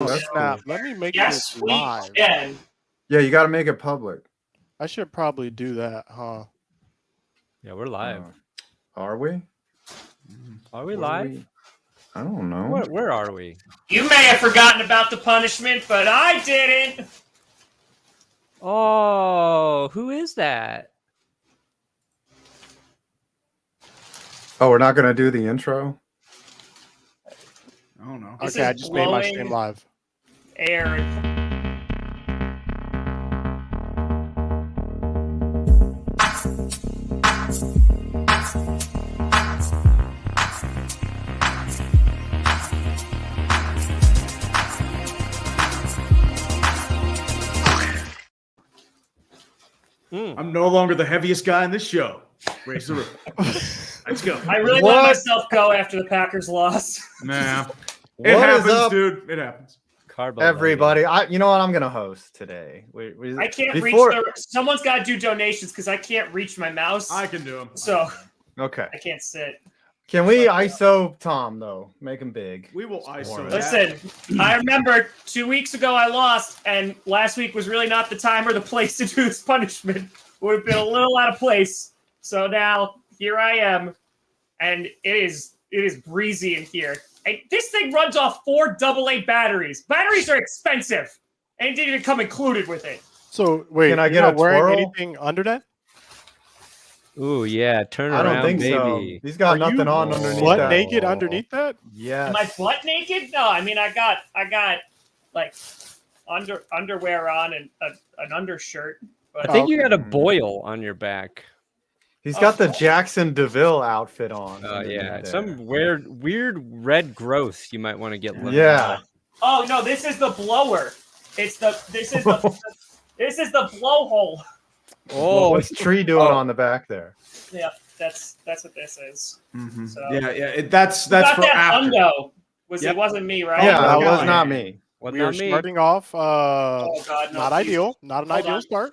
That's snap. cool. Let me make Yes, this we live. can. Yeah, you got to make it public. I should probably do that, huh? Yeah, we're live. Are we? Are we live? I don't know. Where are we? You may have forgotten about the punishment, but I didn't. Oh, who is that? Oh, we're not going to do the intro? I don't know. This Okay, I is just made my blowing stream live. Air. I'm no longer the heaviest guy in this show. Raise the roof. Let's go. I really let myself go after the Packers lost. Nah. What It is happens, up? dude. It happens. Carbo Everybody, you know what? I'm going to host today. I can't reach someone's got to do donations because I can't reach my mouse. I can do them. So Okay. I can't sit. Can we ISO Tom, though? Make him big. We will ISO that. Listen, I remember 2 weeks ago I lost, and last week was really not the time or the place to do this punishment. Would have been a little out of place. So now here I am, and it is breezy in here. And this thing runs off 4 AA batteries. Batteries are expensive, and it didn't even come included with it. So wait, Can I you're get not a wearing twirl? anything under that? Ooh, yeah, turn I around, don't think baby. so. He's got Are nothing you on underneath Butt that. naked underneath that? Yes. Am I butt naked? No, I mean I got like underwear on and an undershirt. But I think you got a boil on your back. He's got the Jackson DeVille outfit on. Oh, yeah. underneath Some there. weird red growth you might want to get looked Yeah. at. oh no, this is the blower. This is the blowhole. Oh, What's Tree doing on the back there? Yeah, that's what this is. Mm-hmm. So Yeah. That's got for that after. hundo. Yep. It wasn't me, right? Yeah, that okay. was not me. well, We are not me. starting off Oh God, no. not ideal. Not an Hold ideal on. start.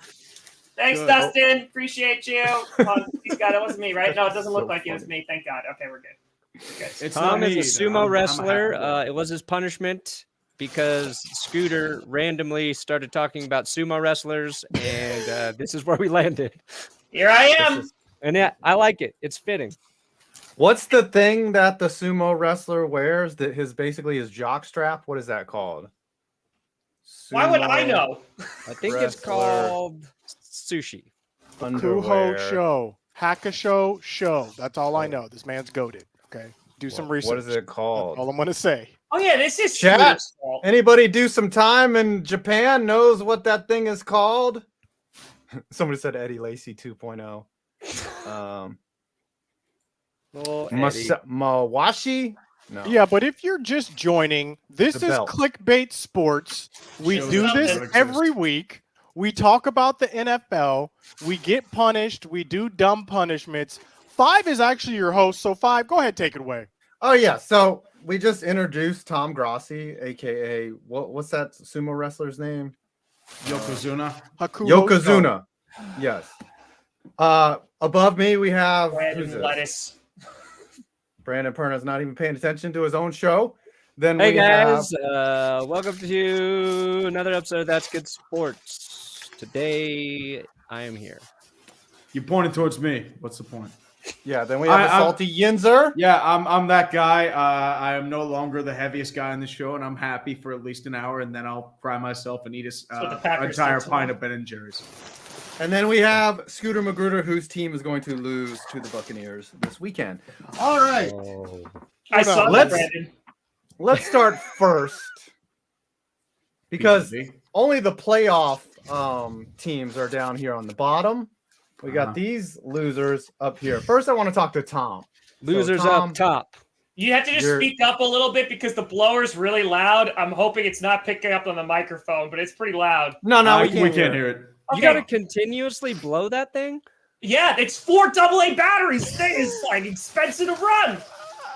Thanks, Good. Dustin. Appreciate you. He's got it. Wasn't me, right? No, it doesn't look like it was me. Thank God. Okay, we're good. It's Tom not is me a either. sumo I'm wrestler. happy. It was his punishment because Scooter randomly started talking about sumo wrestlers, and this is where we landed. Here I am. And yeah, I like it. It's fitting. What's the thing that the sumo wrestler wears? That basically his jock strap. What is that called? Why would I Sumo know? I think it's Wrestler. called sushi. underwear. Kuho show. Hackashow show. That's all I know. This man's goated. Okay. Do some research. What is it That's all called? I'm gonna say. Oh yeah, this is Chat. Scooter's fault. Anybody do some time in Japan knows what that thing is called? Somebody said Eddie Lacy 2.0. Oh, Eddie. Mawashi? No. Yeah, but if you're just joining, this The is belt. Clickbait Sports. We Shows do that this don't exist. every week. We talk about the NFL. We get punished. We do dumb punishments. Five is actually your host, so Five, go ahead, take it away. Oh yeah. So we just introduced Tom Grossi, aka what's that sumo wrestler's name? Yokozuna. Hakuho show. Yokozuna. Yes. Above me we have who's Brandon this? lettuce. Brandon Perna's not even paying attention to his own show. Then Hey we guys, have welcome to another episode of That's Good Sports. Today I am here. You pointed towards me. What's the point? then we have I'm- Salty Yinzer. Yeah, I'm that guy. I am no longer the heaviest guy in the show, and I'm happy for at least an hour, and then I'll cry myself and eat what the an Packers entire did to pint them. of Ben and Jerry's. And then we have Scooter Magruder, whose team is going to lose to the Buccaneers this weekend. All right. Oh. I saw that, let's- Brandon. Let's start first because BTV. only the playoff teams are down here on the bottom. We got Uh-huh. these losers up here. First, I want to talk to Tom. Losers Tom- up top. You have to just You're- speak up a little bit because the blower's really loud. I'm hoping it's not picking up on the microphone, but it's pretty loud. No, we can't hear it. Okay. You gotta continuously blow that thing? Yeah, it's 4 AA batteries. This thing is like expensive to run.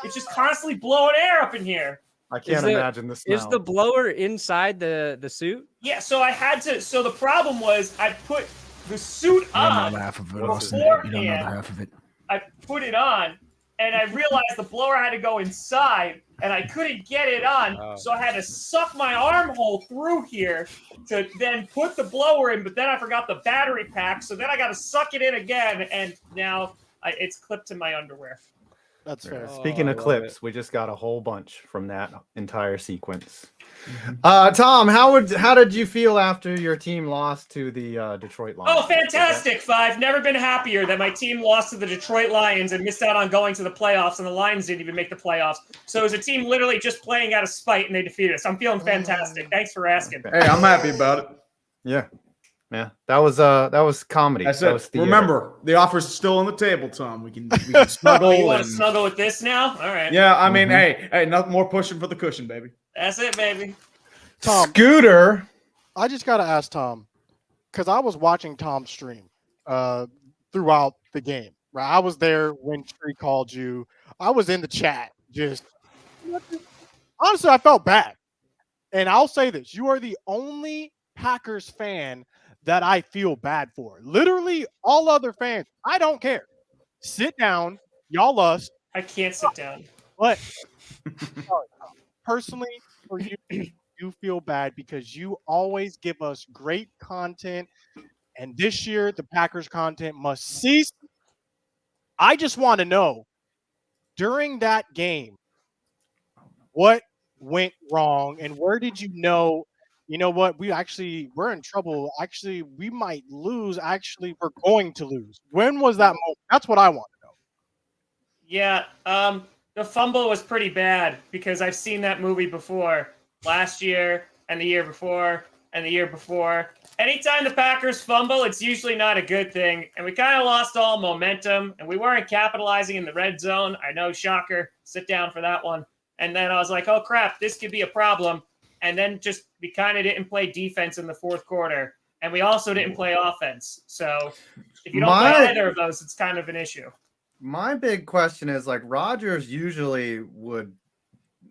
It's just constantly blowing air up in here. I can't imagine this. Is the blower inside the suit? Yeah, so I had to. So the problem was I put the suit on. half of it, Austin. You don't know beforehand. the half of it. I put it on, and I realized the blower had to go inside. and I couldn't get it on. Oh. So I had to suck my armhole through here to then put the blower in, but then I forgot the battery pack. So then I got to suck it in again, and now it's clipped to my underwear. That's fair. Speaking I of love clips, it. we just got a whole bunch from that entire sequence. Tom, how did you feel after your team lost to the Detroit Lions? Oh, fantastic, Five. Never been happier that my team lost to the Detroit Lions and missed out on going to the playoffs, and the Lions didn't even make the playoffs. So it was a team literally just playing out of spite, and they defeated us. I'm feeling fantastic. Thanks for asking. Hey, I'm happy about it. Yeah, that was comedy. I That said, was theater. remember, the offer's still on the table, Tom. We can snuggle. Oh, you want to and- snuggle with this now? All right. Yeah, I mean, hey, nothing more pushing for the cushion, baby. That's it, baby. Tom, Scooter. I just got to ask Tom, because I was watching Tom's stream throughout the game. Right, I was there when Tree called you. I was in the chat. Just honestly, I felt bad. And I'll say this: you are the only Packers fan that I feel bad for. Literally, all other fans, I don't care. Sit down, y'all lust. I can't sit down. But personally, for you, you feel bad because you always give us great content, and this year the Packers content must cease. I just want to know, during that game, what went wrong, and where did you know, you know what, we're in trouble. Actually, we might lose. Actually, we're going to lose. When was that moment? That's what I want to know. Yeah, the fumble was pretty bad because I've seen that movie before. Last year and the year before and the year before. Anytime the Packers fumble, it's usually not a good thing. And we kind of lost all momentum, and we weren't capitalizing in the red zone. I know, shocker. Sit down for that one. And then I was like, oh, crap, this could be a problem. And then we kind of didn't play defense in the fourth quarter. And we also didn't play offense. So if you don't play either of those, it's kind of an issue. My big question is, like, Rodgers usually would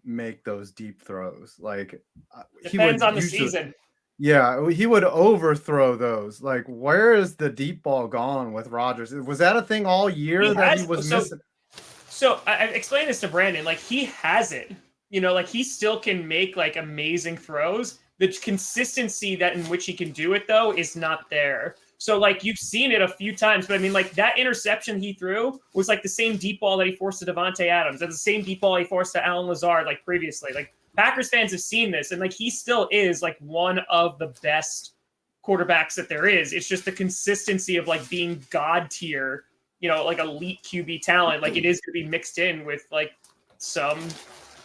make those deep throws. Like, Depends on the season. Yeah, he would overthrow those. Like, where is the deep ball gone with Rodgers? Was that a thing all year he was missing? So I explained this to Brandon. Like, he has it. You know, like, he still can make, like, amazing throws. The consistency that in which he can do it, though, is not there. So, like, you've seen it a few times, but I mean, like, that interception he threw was like the same deep ball that he forced to Devontae Adams. That's the same deep ball he forced to Allen Lazard, like, previously. Like, Packers fans have seen this, and, like, he still is, like, one of the best quarterbacks that there is. It's just the consistency of, like, being God tier, you know, like, elite QB talent. Like, it is going to be mixed in with, like, some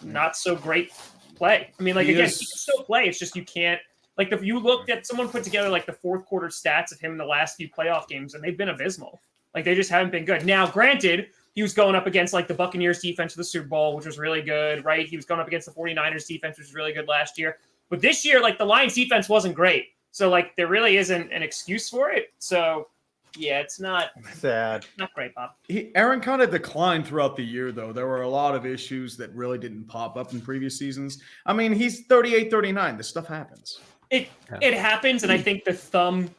not so great play. I mean, like, again, he can still play. It's just you can't. Like, if you looked at someone put together like the fourth quarter stats of him in the last few playoff games, and they've been abysmal. Like, they just haven't been good. Now, granted, he was going up against like the Buccaneers defense for the Super Bowl, which was really good, right? He was going up against the 49ers defense, which was really good last year. But this year, like, the Lions defense wasn't great. So, like, there really isn't an excuse for it. So, yeah, it's not sad. Not great, Bob. Aaron kind of declined throughout the year, though. There were a lot of issues that really didn't pop up in previous seasons. I mean, he's 38, 39. This stuff happens. It happens, and I think the thumb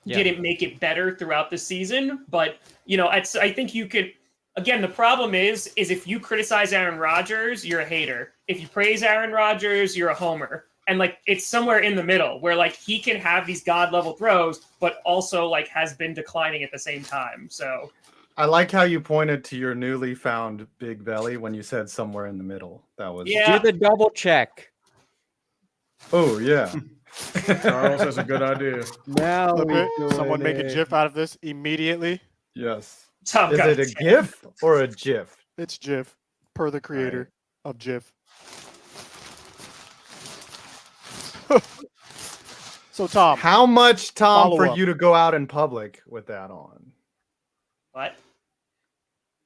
didn't make it better throughout the season. But, you know, I think you could – again, the problem is if you criticize Aaron Rodgers, you're a hater. If you praise Aaron Rodgers, you're a homer. And, like, it's somewhere in the middle where, like, he can have these God-level throws, but also, like, has been declining at the same time. So I like how you pointed to your newly found big belly when you said somewhere in the middle. That was yeah. Do the double check. Oh, yeah. Charles has a good idea. Now Okay, someone make a GIF out of this immediately. Yes. Tom Is got it a GIF or a GIF? It's GIF, per the creator of GIF. So, Tom, How much, Tom, Follow for up. you to go out in public with that on? What?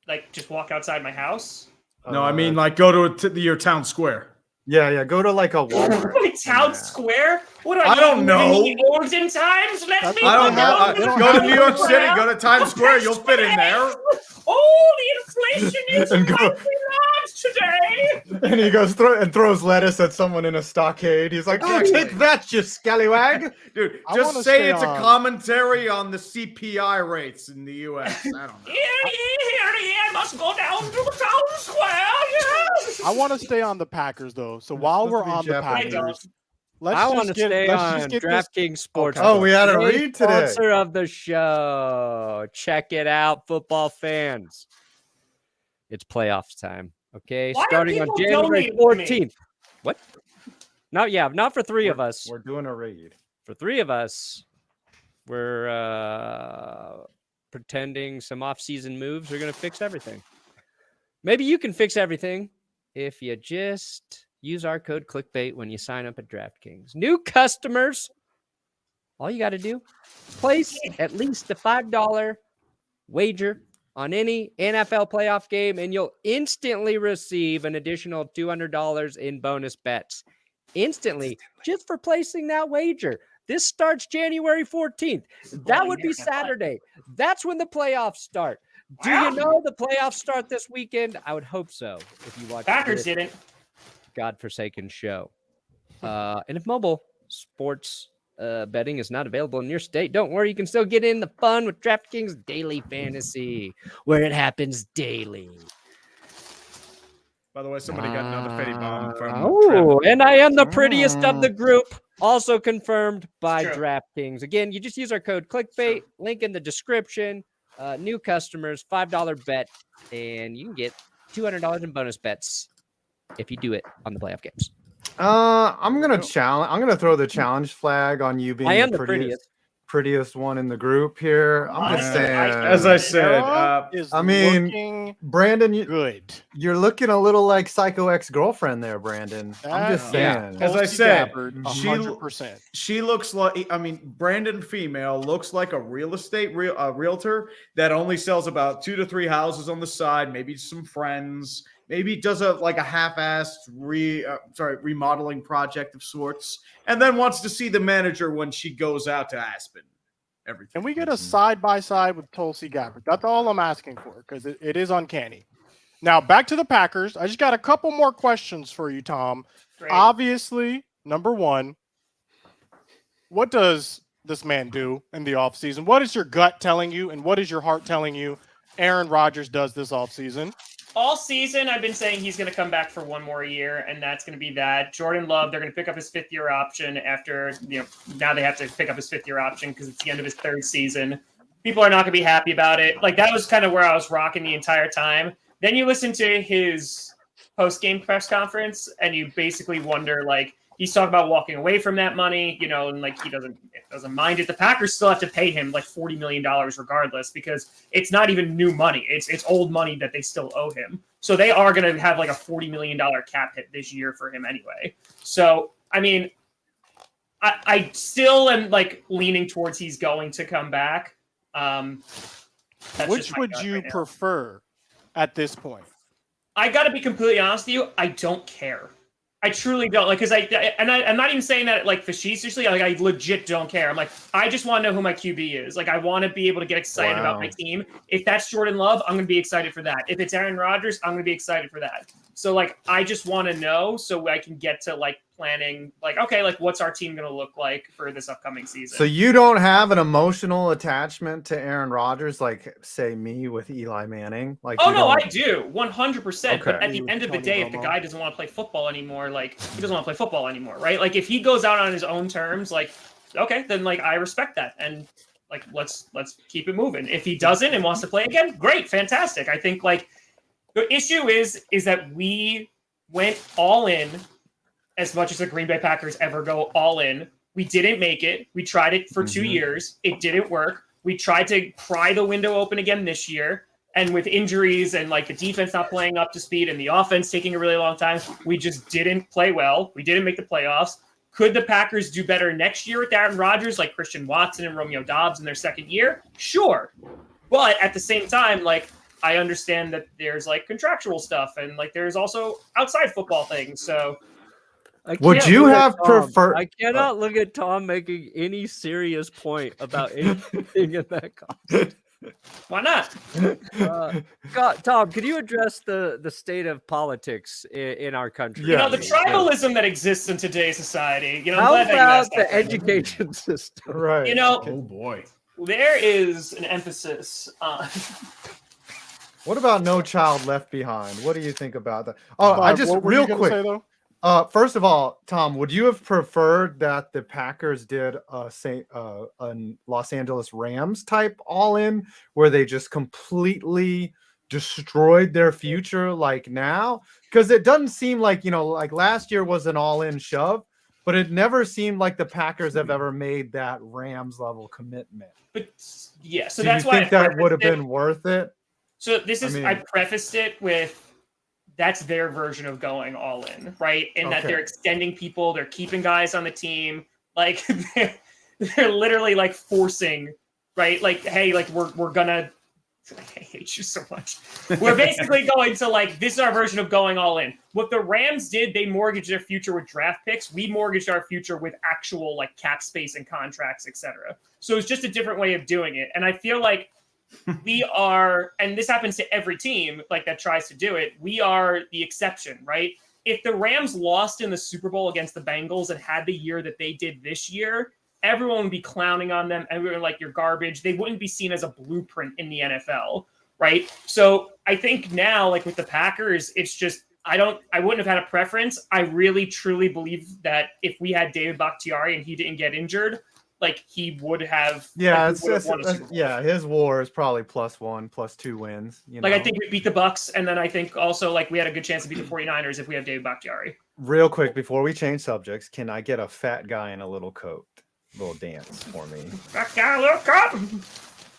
Like, just walk outside my house? No, I mean, like, go to your town square. Yeah. Go to like a Walmart. Town Square? What are I you don't know. in the olden times? Let That's me what I don't they know. have. They don't Go to have New York City, go to Times Square, you'll fit in there. Oh, the inflation is And go- mighty large today. And he goes throws lettuce at someone in a stockade. He's like, "Oh, Exactly. take that, you scallywag!" Dude, I just wanna say stay it's a on- commentary on the CPI rates in the U.S. I don't know. Here, I must go down to the town square. Yes. I want to stay on the Packers though. So while supposed we're to be on the Jeopardy. Packers, I let's want to just get stay let's on just get this. DraftKings Sports. Okay. Oh, we had a Today's read today. Sponsor of the show. Check it out, football fans. It's playoffs time. Okay, Why are starting on people January donating to me? 14th. What? Not for three of us. We're doing a raid. For three of us, we're pretending some off-season moves are going to fix everything. Maybe you can fix everything if you just use our code Clickbait when you sign up at DraftKings. New customers, all you got to do, place at least a $5 wager on any NFL playoff game, and you'll instantly receive an additional $200 in bonus bets. Instantly, just for placing that wager. This starts January 14th. That would be Saturday. That's when the playoffs start. Do you know the playoffs start this weekend? I would hope so. If you watch Packers this didn't. godforsaken show. And if mobile sports betting is not available in your state, don't worry. You can still get in the fun with DraftKings Daily Fantasy, where it happens daily. By the way, somebody got another Fetty bomb from Oh, Trevor. and I am the prettiest of the group. Also confirmed by It's true. DraftKings. Again, you just use our code Clickbait. Link in the description. New customers, $5 bet, and you can get $200 in bonus bets if you do it on the playoff games. I'm gonna challenge. I'm gonna throw the challenge flag on you being I am the the prettiest one in the group here. I'm just saying. As I said, Sarah is I mean, looking Brandon, good. you're looking a little like Psycho ex-girlfriend there, Brandon. I'm just Yeah. saying. As I Tulsi said, Gabbard, she- 100%. She looks like, I mean, Brandon female looks like a real estate realtor that only sells about 2 to 3 houses on the side, maybe some friends, maybe does a half-assed remodeling project of sorts, and then wants to see the manager when she goes out to Aspen. Everything. Can we get a side-by-side with Tulsi Gabbard? That's all I'm asking for, because it is uncanny. Now, back to the Packers. I just got a couple more questions for you, Tom. Great. Obviously, number one, what does this man do in the offseason? What is your gut telling you, and what is your heart telling you Aaron Rodgers does this offseason? All season, I've been saying he's going to come back for one more year, and that's going to be that. Jordan Love, they're going to pick up his fifth-year option after, now they have to pick up his fifth-year option because it's the end of his third season. People are not going to be happy about it. Like, that was kind of where I was rocking the entire time. Then you listen to his post-game press conference, and you basically wonder, like, he's talking about walking away from that money, and like he doesn't mind it. The Packers still have to pay him like $40 million regardless because it's not even new money. It's old money that they still owe him. So they are going to have like a $40 million cap hit this year for him anyway. So, I mean, I still am like leaning towards he's going to come back. Which would you prefer at this point? I got to be completely honest with you. I don't care. I truly don't, like, because I'm not even saying that like facetiously. Like, I legit don't care. I'm like, I just want to know who my QB is. Like, I want to be able to get excited about my team. If that's Jordan Love, I'm going to be excited for that. If it's Aaron Rodgers, I'm going to be excited for that. So, like, I just want to know so I can get to like planning, like, okay, like, what's our team going to look like for this upcoming season? So you don't have an emotional attachment to Aaron Rodgers, like say me with Eli Manning. Like, oh you no, don't- I do 100%. But Okay. at the end of the Tony day, if the Romo. guy doesn't want to play football anymore, like he doesn't want to play football anymore, right? Like if he goes out on his own terms, like okay, then like I respect that, and like let's keep it moving. If he doesn't and wants to play again, great, fantastic. I think like the issue is that we went all in as much as the Green Bay Packers ever go all in. We didn't make it. We tried it for 2 years. It didn't work. We tried to pry the window open again this year. And with injuries and like the defense not playing up to speed and the offense taking a really long time, we just didn't play well. We didn't make the playoffs. Could the Packers do better next year with Aaron Rodgers, like Christian Watson and Romeo Doubs in their second year? Sure. But at the same time, like I understand that there's like contractual stuff and like there's also outside football things. So Would you have preferred? I cannot look at Tom making any serious point about anything in that comment. Why not? Tom, could you address the state of politics in our country? Yeah. The tribalism that exists in today's society. I'm How glad that you about asked that. the education system? Right. Oh boy. There is an emphasis on. What about No Child Left Behind? What do you think about that? Oh, Bob, I just what were you real gonna quick. say, though? First of all, Tom, would you have preferred that the Packers did a Los Angeles Rams type all-in where they just completely destroyed their future like now? Because it doesn't seem like, like last year was an all-in shove, but it never seemed like the Packers have ever made that Rams level commitment. But yeah, so Do that's you why think that would have been worth it? So this is I mean- prefaced it with that's their version of going all in, right? In that Okay. they're extending people, they're keeping guys on the team, like they're literally like forcing, right? Like, hey, like we're gonna. I hate you so much. We're basically going to this is our version of going all in. What the Rams did, they mortgaged their future with draft picks. We mortgaged our future with actual cap space and contracts, etc. So it's just a different way of doing it. And I feel like we are, and this happens to every team that tries to do it, we are the exception, right? If the Rams lost in the Super Bowl against the Bengals and had the year that they did this year, everyone would be clowning on them. Everyone you're garbage. They wouldn't be seen as a blueprint in the NFL, right? So I think now, with the Packers, it's just I wouldn't have had a preference. I really truly believe that if we had David Bakhtiari and he didn't get injured, he would have. Yeah, he would have won a Super Bowl. yeah. His WAR is probably +1, +2 wins. I think we beat the Bucks, and then I think also we had a good chance to beat the 49ers if we have David Bakhtiari. Real quick before we change subjects, can I get a fat guy in a little coat, little dance for me? That guy, look up.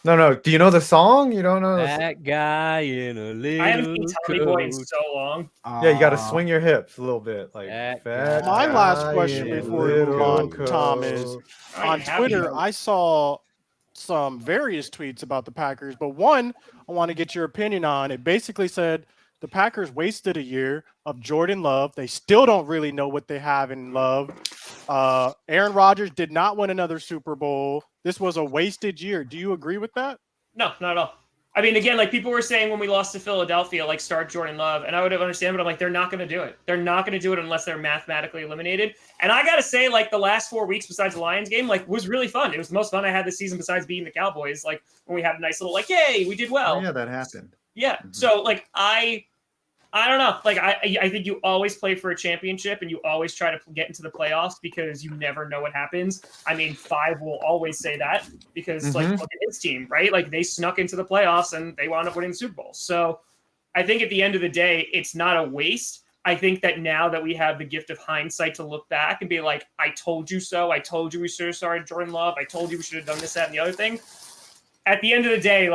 No. Do you know the song? You don't know? That guy in a little I haven't seen Tommy Boy in coat. so long. Yeah, you got to swing your hips a little bit, That fat guy. My last guy question in a before we move little on, coat. Tom, is I on have Twitter, you. I saw some various tweets about the Packers, but one I want to get your opinion on. It basically said the Packers wasted a year of Jordan Love. They still don't really know what they have in Love. Aaron Rodgers did not win another Super Bowl. This was a wasted year. Do you agree with that? No, not at all. I mean, again, people were saying when we lost to Philadelphia, start Jordan Love, and I would have understand, but I'm they're not going to do it. They're not going to do it unless they're mathematically eliminated. And I got to say, the last 4 weeks besides the Lions game, was really fun. It was the most fun I had this season besides beating the Cowboys. When we had a nice little yay, we did well. Oh, yeah, that happened. Yeah. So I don't know. I think you always play for a championship and you always try to get into the playoffs because you never know what happens. I mean, 5 will always say that because look at his team, right? They snuck into the playoffs and they wound up winning the Super Bowl. So I think at the end of the day, it's not a waste. I think that now that we have the gift of hindsight to look back and be I told you so. I told you we should have started Jordan Love. I told you we should have done this, that, and the other thing. At the end of the day,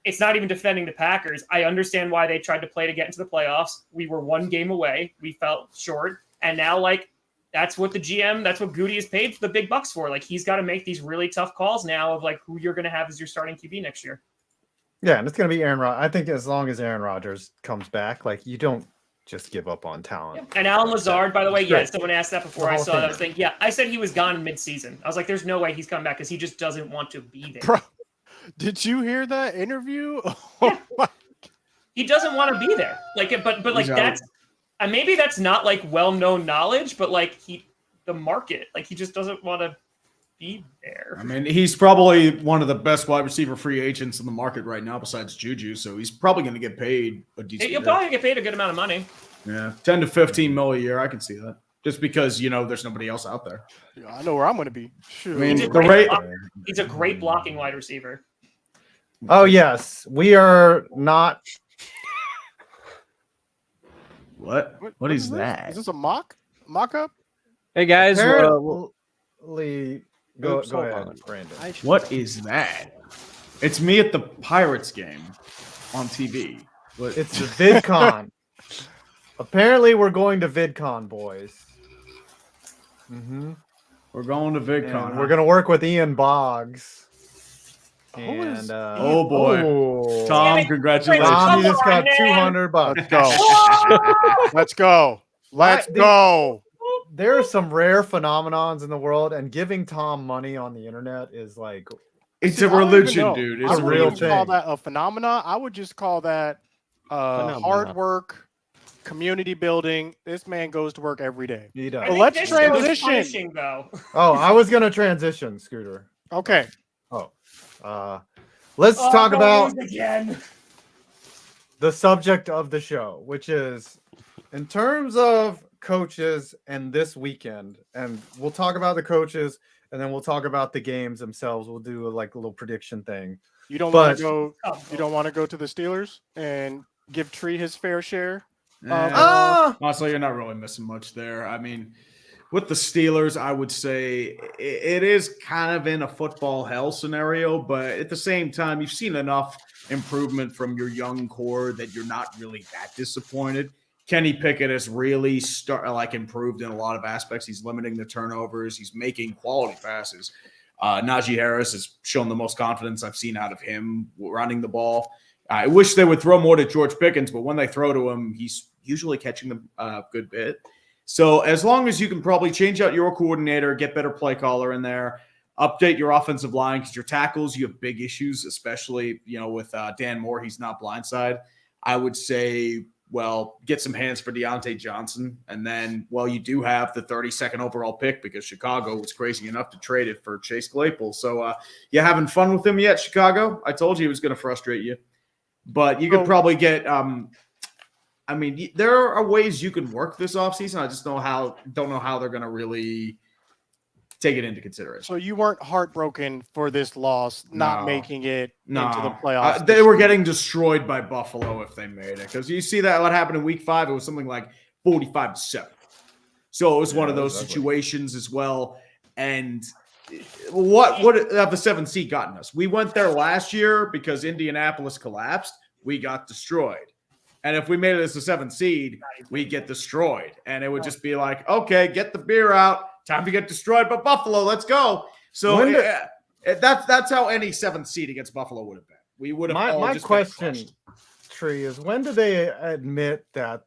it's not even defending the Packers. I understand why they tried to play to get into the playoffs. We were 1 game away. We fell short. And now, that's what the GM, that's what Goody is paid for the big bucks for. He's got to make these really tough calls now of, who you're going to have as your starting QB next year. Yeah, and it's going to be Aaron Rodgers. I think as long as Aaron Rodgers comes back, you don't just give up on talent. And Alan Lazard, by the way, Great. someone asked that before I saw that. I was thinking, I said he was gone mid-season. I was there's no way he's coming back because he just doesn't want to be there. Bro, did you hear that interview? He doesn't want to be there. But that's maybe that's not well-known knowledge, but the market, he just doesn't want to be there. I mean, he's probably one of the best wide receiver free agents in the market right now besides Juju, so he's probably going to get paid a decent He'll probably get paid a good amount of money. Yeah, 10 to 15 mil a year. I can see that. Just because, there's nobody else out there. Yeah, I know where I'm going to be. Shoot. I mean, He's a great blocking wide receiver. Oh, yes. We are not. What is this? that? Is this a mock-up? Hey guys, Apparently, go Oops, hold ahead, on. Brandon. What is that? It's me at the Pirates game on TV. What? It's the VidCon. Apparently, we're going to VidCon, boys. We're going to VidCon. And we're going to work with Ian Boggs. is oh boy, oh. Tom, congratulations! Tom, you just got Come on, man. $200. Let's go. Let's go. Let's go. there are some rare phenomenons in the world, and giving Tom money on the internet is like It's See, a I don't even religion, know. dude. I It's a a wouldn't real even religion. call thing. that a phenomena. I would just call that hard work, community building. This man goes to work every day. he I does. Well, think let's this show is transition. punishing, though. Oh, I was gonna transition, Scooter. Okay. Let's talk don't about lose again. the subject of the show, which is in terms of coaches and this weekend. And we'll talk about the coaches and then we'll talk about the games themselves. We'll do like a little prediction thing. You don't want But- to go. You don't want to go to the Steelers and give Tree his fair share. Honestly, you're not really missing much there. I mean, with the Steelers, I would say it is kind of in a football hell scenario, but at the same time, you've seen enough improvement from your young core that you're not really that disappointed. Kenny Pickett has really improved in a lot of aspects. He's limiting the turnovers. He's making quality passes. Najee Harris has shown the most confidence I've seen out of him running the ball. I wish they would throw more to George Pickens, but when they throw to him, he's usually catching them a good bit. So as long as you can probably change out your coordinator, get better play caller in there, update your offensive line, because your tackles, you have big issues, especially, with Dan Moore, he's not blindside. I would say, get some hands for Deontay Johnson. And then, you do have the 32nd overall pick because Chicago was crazy enough to trade it for Chase Claypool. So you having fun with him yet, Chicago? I told you he was going to frustrate you. But you could probably get there are ways you can work this offseason. I just don't know how they're going to really take it into consideration. So you weren't heartbroken for this loss, not No. making it into the playoffs. They were getting destroyed by Buffalo if they made it. Because you see that what happened in week 5, it was something like 45-7. So it was one of those situations as well. And what have the 7th seed gotten us? We went there last year because Indianapolis collapsed. We got destroyed. And if we made it as the 7th seed, we get destroyed. And it would just be like, okay, get the beer out. Time to get destroyed by Buffalo. Let's go. So that's how any 7th seed against Buffalo would have been. We would have My question, Tree, is when do they admit that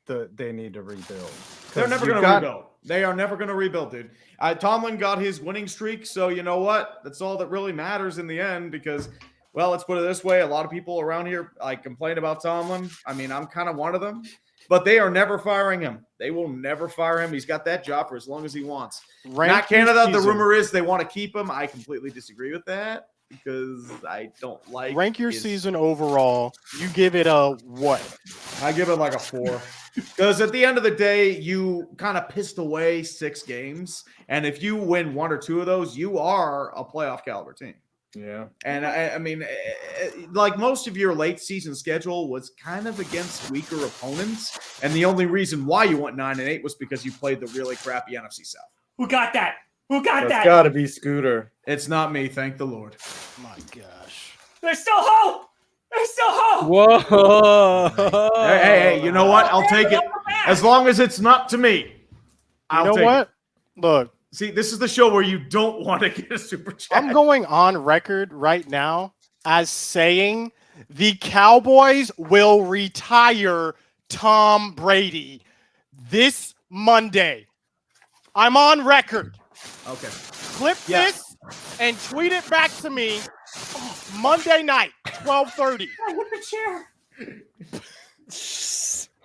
they need to rebuild? They're never going to rebuild. They are never going to rebuild, dude. Tomlin got his winning streak, so you know what? That's all that really matters in the end because, let's put it this way. A lot of people around here complain about Tomlin. I mean, I'm kind of one of them. But they are never firing him. They will never fire him. He's got that job for as long as he wants. Not Canada. The rumor is they want to keep him. I completely disagree with that because I don't like. Rank your season overall. You give it a what? I give it like a 4. Because at the end of the day, you kind of pissed away 6 games. And if you win 1 or 2 of those, you are a playoff caliber team. Yeah. And I mean, like most of your late season schedule was kind of against weaker opponents. And the only reason why you went 9-8 was because you played the really crappy NFC South. Who got that? Who got That's that? got to be Scooter. It's not me. Thank the Lord. My gosh. There's still hope. There's still hope. Whoa. Hey, you know what? I'll take it. As long as it's not to me. You know what? Look. See, this is the show where you don't want to get a super chat. I'm going on record right now as saying the Cowboys will retire Tom Brady this Monday. I'm on record. Okay. Clip this and tweet it back to me Monday night, 12:30. I hit the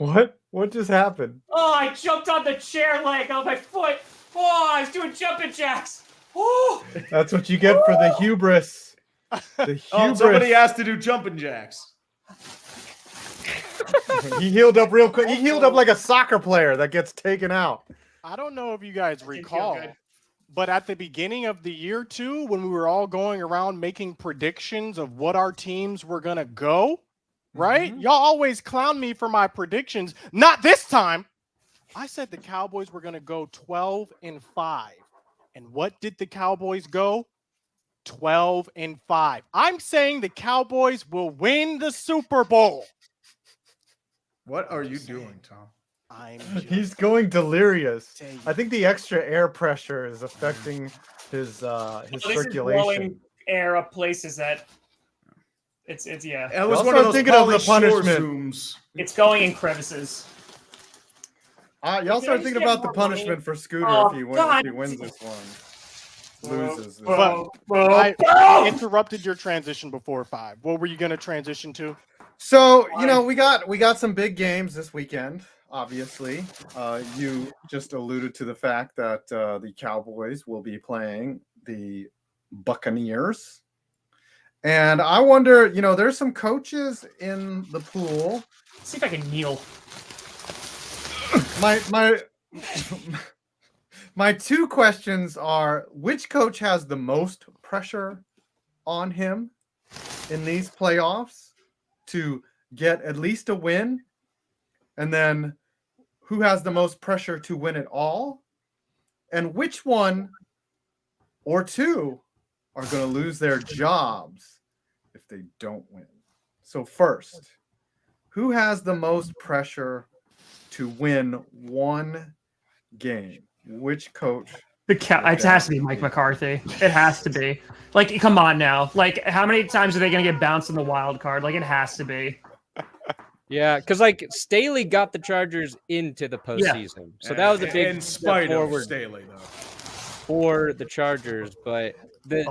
chair. What just happened? Oh, I jumped on the chair leg on my foot. Oh, I was doing jumping jacks. Oh, That's what you get for the hubris. The hubris. Oh, somebody asked to do jumping jacks. He healed up real quick. He healed up like a soccer player that gets taken out. I don't know if you guys Didn't feel recall, good. but at the beginning of the year too, when we were all going around making predictions of what our teams were going to go, right? Y'all always clown me for my predictions. Not this time. I said the Cowboys were going to go 12-5. And what did the Cowboys go? 12-5. I'm saying the Cowboys will win the Super Bowl. What are you doing, Tom? He's going delirious. saying. I think the extra air pressure is affecting his So this circulation. is blowing air up places that it's yeah. It was Also one of those thinking of the Pauly Shore punishment. Zooms. It's going in crevices. Y'all start thinking about the punishment for Scooter Oh, if he God. wins this one. Loses. This But one. I interrupted your transition before 5. What were you going to transition to? So we got some big games this weekend. Obviously, you just alluded to the fact that the Cowboys will be playing the Buccaneers, and I wonder, there's some coaches in the pool. Let's see if I can kneel. My two questions are: which coach has the most pressure on him in these playoffs to get at least a win? And then who has the most pressure to win it all? And which one or two are going to lose their jobs if they don't win? So first, who has the most pressure to win one game? Which coach? It has to be Mike McCarthy. It has to be. Like, come on now. Like, how many times are they going to get bounced in the wild card? Like, it has to be. Yeah, because Staley got the Chargers into the postseason, so that was a big in spite step of forward Staley, though. for the Chargers. But the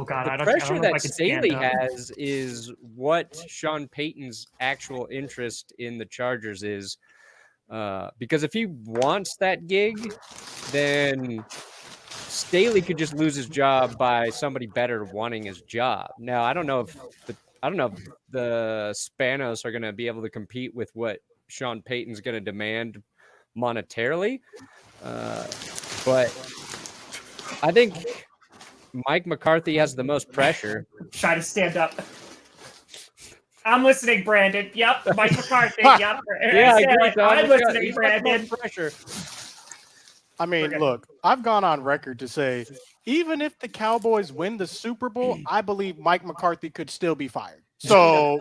pressure that Staley has is what Sean Payton's actual interest in the Chargers is. Because if he wants that gig, then Staley could just lose his job by somebody better wanting his job. Now, I don't know if the Spanos are going to be able to compete with what Sean Payton's going to demand monetarily. But I think Mike McCarthy has the most pressure. Try to stand up. I'm listening, Brandon. Yep, Mike McCarthy. Yep. Yeah, I agree. I'm listening, He's got the Brandon. most pressure. I mean, look, I've gone on record to say, even if the Cowboys win the Super Bowl, I believe Mike McCarthy could still be fired. So,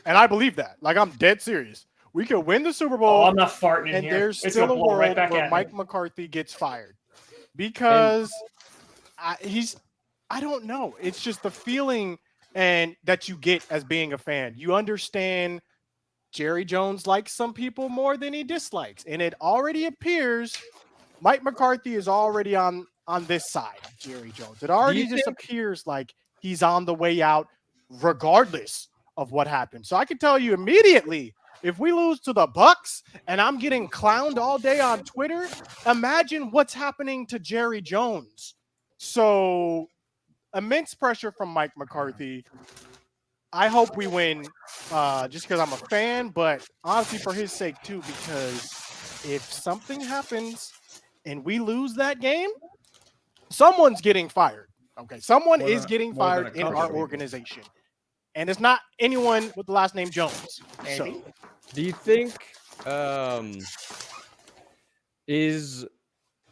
and I believe that. Like, I'm dead serious. We could win the Super Bowl. Oh, I'm not farting in and here. there's It's still gonna a blow world right back where at Mike me. McCarthy gets fired because I don't know. It's just the feeling and that you get as being a fan. You understand Jerry Jones likes some people more than he dislikes, and it already appears Mike McCarthy is already on this side of Jerry Jones. It already just appears like he's on the way out regardless of what happens. So I can tell you immediately, if we lose to the Bucs and I'm getting clowned all day on Twitter, imagine what's happening to Jerry Jones. So immense pressure from Mike McCarthy. I hope we win just because I'm a fan, but honestly for his sake too, because if something happens and we lose that game, someone's getting fired. Okay, someone is getting fired in our organization. And it's not anyone with the last name Jones. So, do you think is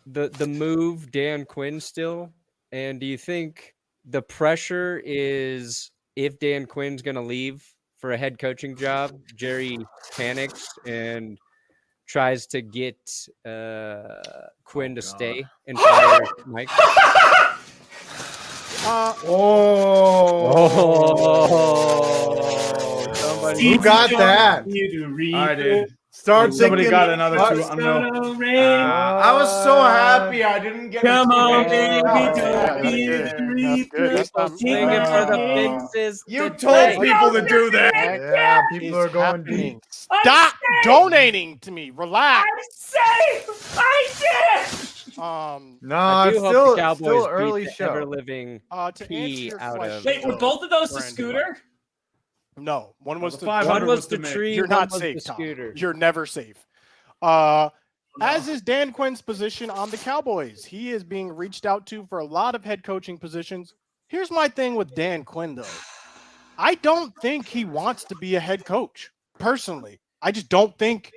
the move Dan Quinn still? And do you think the pressure is if Dan Quinn's going to leave for a head coaching job, Jerry panics and tries to get Quinn to stay and fire Mike? Somebody who got that? I did. Start Somebody thinking, got another two. I was so happy I didn't get. Come on, baby. That's Singing for the fixes. You today. told people to do that. Yeah, people are going deep. Stop donating to me. Relax. I'm safe. I did. No, I it's do hope the Cowboys still beat early the show. ever-living To answer P your out of. question, Wait, were both of those the Brandon. Scooter? No, one was the the 500 One was was the to me. tree. You're one not was safe, the Tom. scooter. You're never safe. As is Dan Quinn's position on the Cowboys. He is being reached out to for a lot of head coaching positions. Here's my thing with Dan Quinn, though. I don't think he wants to be a head coach, personally. I just don't think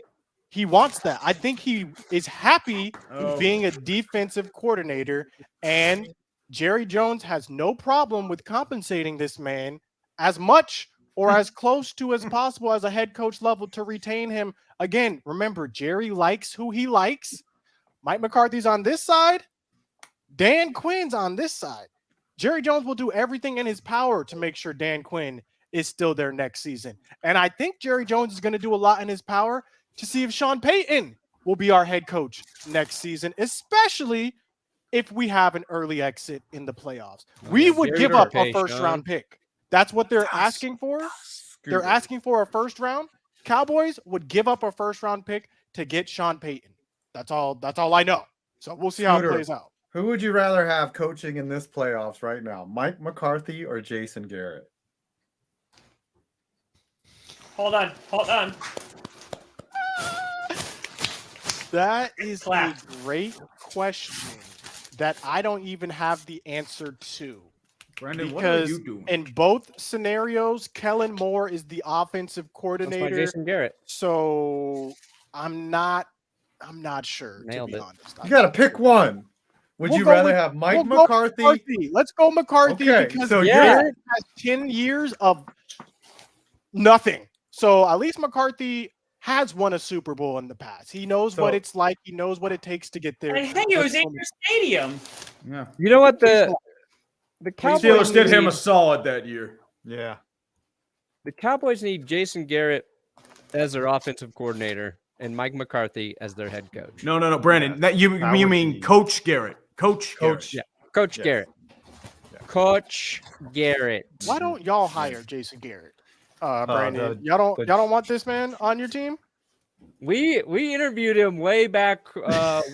he wants that. I think he is happy being a defensive coordinator, and Jerry Jones has no problem with compensating this man as much or as close to as possible as a head coach level to retain him. Again, remember, Jerry likes who he likes. Mike McCarthy's on this side. Dan Quinn's on this side. Jerry Jones will do everything in his power to make sure Dan Quinn is still there next season. And I think Jerry Jones is going to do a lot in his power to see if Sean Payton will be our head coach next season, especially if we have an early exit in the playoffs. We would give up a first-round pick. That's what they're asking for. They're asking for a first round. Cowboys would give up a first-round pick to get Sean Payton. That's all I know. So we'll see how it plays out. Who would you rather have coaching in this playoffs right now, Mike McCarthy or Jason Garrett? Hold on. That is a great question that I don't even have the answer to. Brandon, what are you doing? In both scenarios, Kellen Moore is the offensive coordinator. That's my Jason Garrett. So I'm not sure, Nailed to be it. honest. You got to pick one. Would you rather have Mike McCarthy? Let's go McCarthy because Garrett has 10 years of nothing. So at least McCarthy has won a Super Bowl in the past. He knows what it's like. He knows what it takes to get there. I think it was in your stadium. Yeah. You know what the Steelers Cowboys did him a solid that year. Yeah. The Cowboys need Jason Garrett as their offensive coordinator and Mike McCarthy as their head coach. No, Brandon. You mean Coach Garrett. Coach Garrett. Yeah. Coach Garrett. Yeah. Coach Garrett. Why don't y'all hire Jason Garrett? Brandon, y'all don't want this man on your team? We interviewed him way back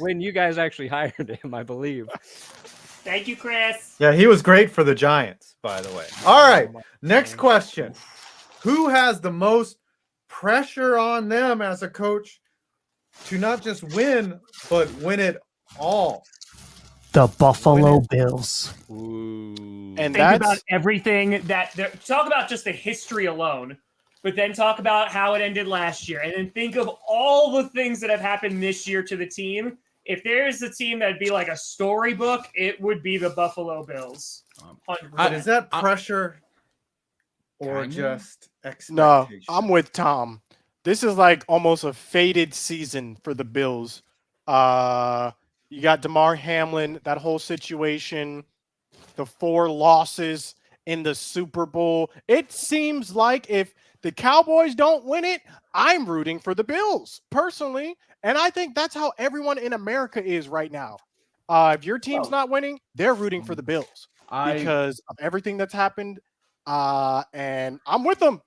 when you guys actually hired him, I believe. Thank you, Chris. Yeah, he was great for the Giants, by the way. All right, next question. Who has the most pressure on them as a coach to not just win, but win it all? The Buffalo Bills. Ooh. And Think about everything talk about just the history alone, but then talk about how it ended last year. And then think of all the things that have happened this year to the team. If there's a team that'd be like a storybook, it would be the Buffalo Bills. But is that pressure or just expectation? No, I'm with Tom. This is like almost a faded season for the Bills. You got DeMar Hamlin, that whole situation, the 4 losses in the Super Bowl. It seems like if the Cowboys don't win it, I'm rooting for the Bills personally. And I think that's how everyone in America is right now. If your team's not winning, they're rooting for the Bills because of everything that's happened. And I'm with them.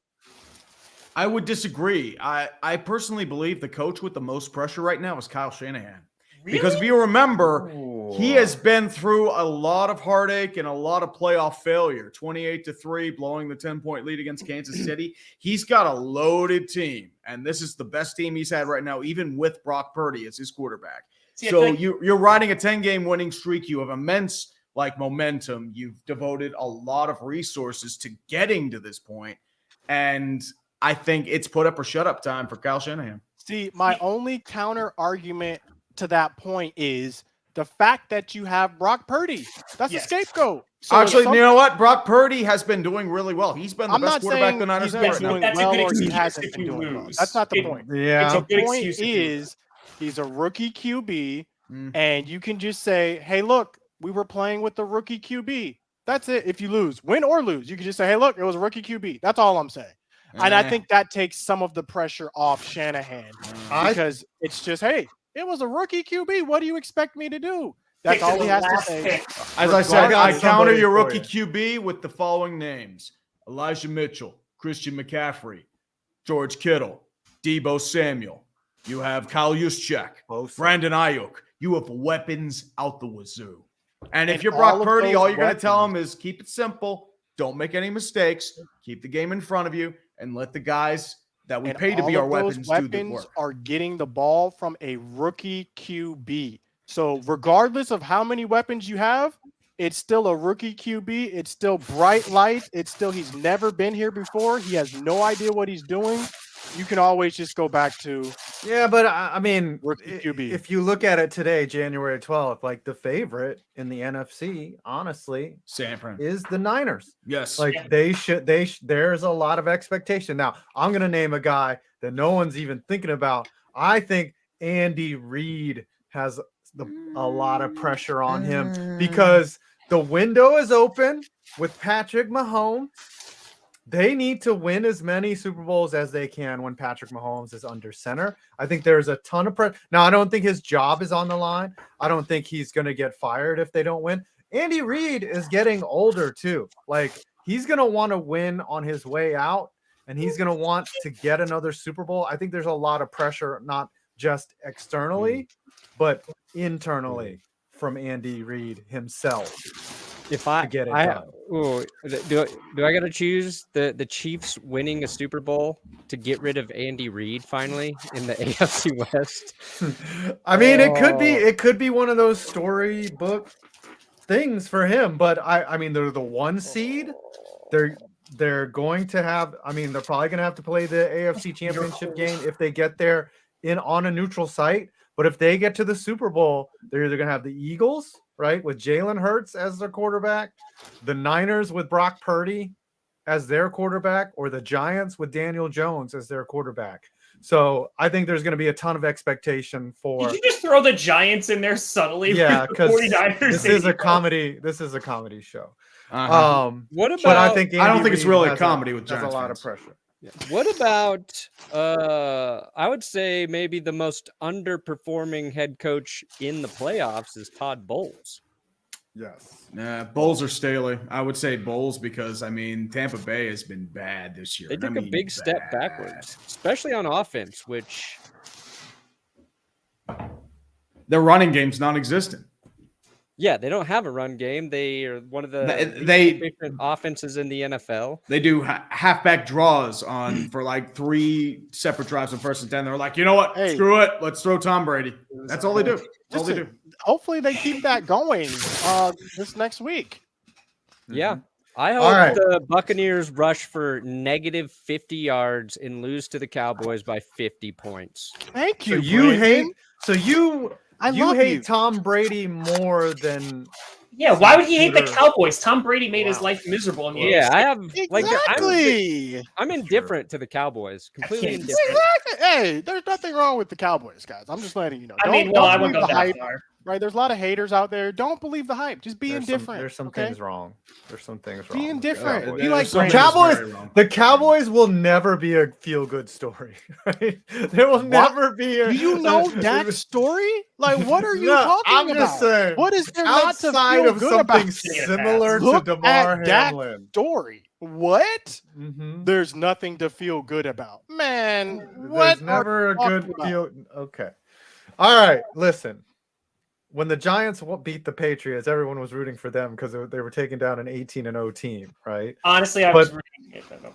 I would disagree. I personally believe the coach with the most pressure right now is Kyle Shanahan. Really? Because if you remember, he has been through a lot of heartache and a lot of playoff failure. 28-3, blowing the 10-point lead against Kansas City. He's got a loaded team, and this is the best team he's had right now, even with Brock Purdy as his quarterback. So you're riding a 10-game winning streak. You have immense momentum. You've devoted a lot of resources to getting to this point, and I think it's put up or shut up time for Kyle Shanahan. See, my only counter argument to that point is the fact that you have Brock Purdy. That's a scapegoat. So actually, you know what? Brock Purdy has been doing really well. He's been the best quarterback the Niners have right now. Well, or he hasn't been doing well. That's not the point. Yeah. The point is he's a rookie QB, and you can just say, hey, look, we were playing with the rookie QB. That's it. If you lose, win or lose, you can just say, hey, look, it was a rookie QB. That's all I'm saying. And I think that takes some of the pressure off Shanahan because it's just, hey, it was a rookie QB. What do you expect me to do? That's all he has to say. As I said, I counter your rookie QB with the following names: Elijah Mitchell, Christian McCaffrey, George Kittle, Deebo Samuel. You have Kyle Juszczyk, Brandon Ayuk. You have weapons out the wazoo. And if you're Brock Purdy, all you're going to tell him is keep it simple. Don't make any mistakes. Keep the game in front of you and let the guys that we pay to be our weapons do the work. Are getting the ball from a rookie QB. So regardless of how many weapons you have, it's still a rookie QB. It's still bright lights. It's still he's never been here before. He has no idea what he's doing. You can always just go back to but I mean, rookie QB. If you look at it today, January 12th, like the favorite in the NFC, honestly, San Fran is the Niners. Yes. There's a lot of expectation. Now, I'm going to name a guy that no one's even thinking about. I think Andy Reid has a lot of pressure on him because the window is open with Patrick Mahomes. they need to win as many Super Bowls as they can when Patrick Mahomes is under center. I think there's a ton of pressure. Now, I don't think his job is on the line. I don't think he's going to get fired if they don't win. Andy Reid is getting older too. Like, he's going to want to win on his way out, and he's going to want to get another Super Bowl. I think there's a lot of pressure, not just externally, but internally from Andy Reid himself. If I get it I done. ooh, do I got to choose the Chiefs winning a Super Bowl to get rid of Andy Reid finally in the AFC West? I mean, it could be one of those storybook things for him, but I mean, they're the 1 seed. They're going to have. I mean, they're probably going to have to play the AFC Championship game if they get there on a neutral site. But if they get to the Super Bowl, they're either going to have the Eagles, right, with Jalen Hurts as their quarterback, the Niners with Brock Purdy as their quarterback, or the Giants with Daniel Jones as their quarterback. So I think there's going to be a ton of expectation for. Did you just throw the Giants in there subtly? Yeah, because 49ers. this is a comedy. This is a comedy show. What about? But I think I don't think it's Reid really a has comedy with has Giants a lot of fans. pressure. What about? I would say maybe the most underperforming head coach in the playoffs is Todd Bowles. Yes. Bowles or Staley. I would say Bowles because, I mean, Tampa Bay has been bad this year. They took a big step backwards, especially on offense, which their running game's non-existent. yeah, they don't have a run game. They are one of the efficient offenses in the NFL. They do halfback draws for like 3 separate drives on 1st and 10. They're like, you know what? Hey. Screw it. Let's throw Tom Brady. That's all they do. That's all they do. Hopefully they keep that going this next week. Yeah. I hope All right. the Buccaneers rush for negative 50 yards and lose to the Cowboys by 50 points. Thank So you. you Brandon. hate. So you love hate you. Tom Brady more than. Yeah, why would he hate the Scooter. Cowboys? Tom Brady made his Wow. life miserable in the Yeah, AFC. I have like Exactly. I'm indifferent to the Cowboys. Completely can't- indifferent. Exactly. Hey, there's nothing wrong with the Cowboys, guys. I'm just letting you know. I mean, well, I wouldn't believe go the that hype. far. Right? There's a lot of haters out there. Don't believe the hype. Just be indifferent. There's some okay? things wrong. There's some things wrong. Be with the indifferent. Cowboys. Be like There's so many Cowboys- very wrong. The Cowboys will never be a feel-good story. Right? There will never be a. Do you know Dak's story? Like, what are you No, talking I'm about? just saying. What is there not to Outside feel of good something about? similar to Look DeMar at Dak. Hamlin. Story. What? Mhm. There's nothing to feel good about. Man, There's what? never a good talking about? feel. Okay. All right. Listen. When the Giants beat the Patriots, everyone was rooting for them because they were taking down an 18-0 team, right? Honestly, I But- was rooting.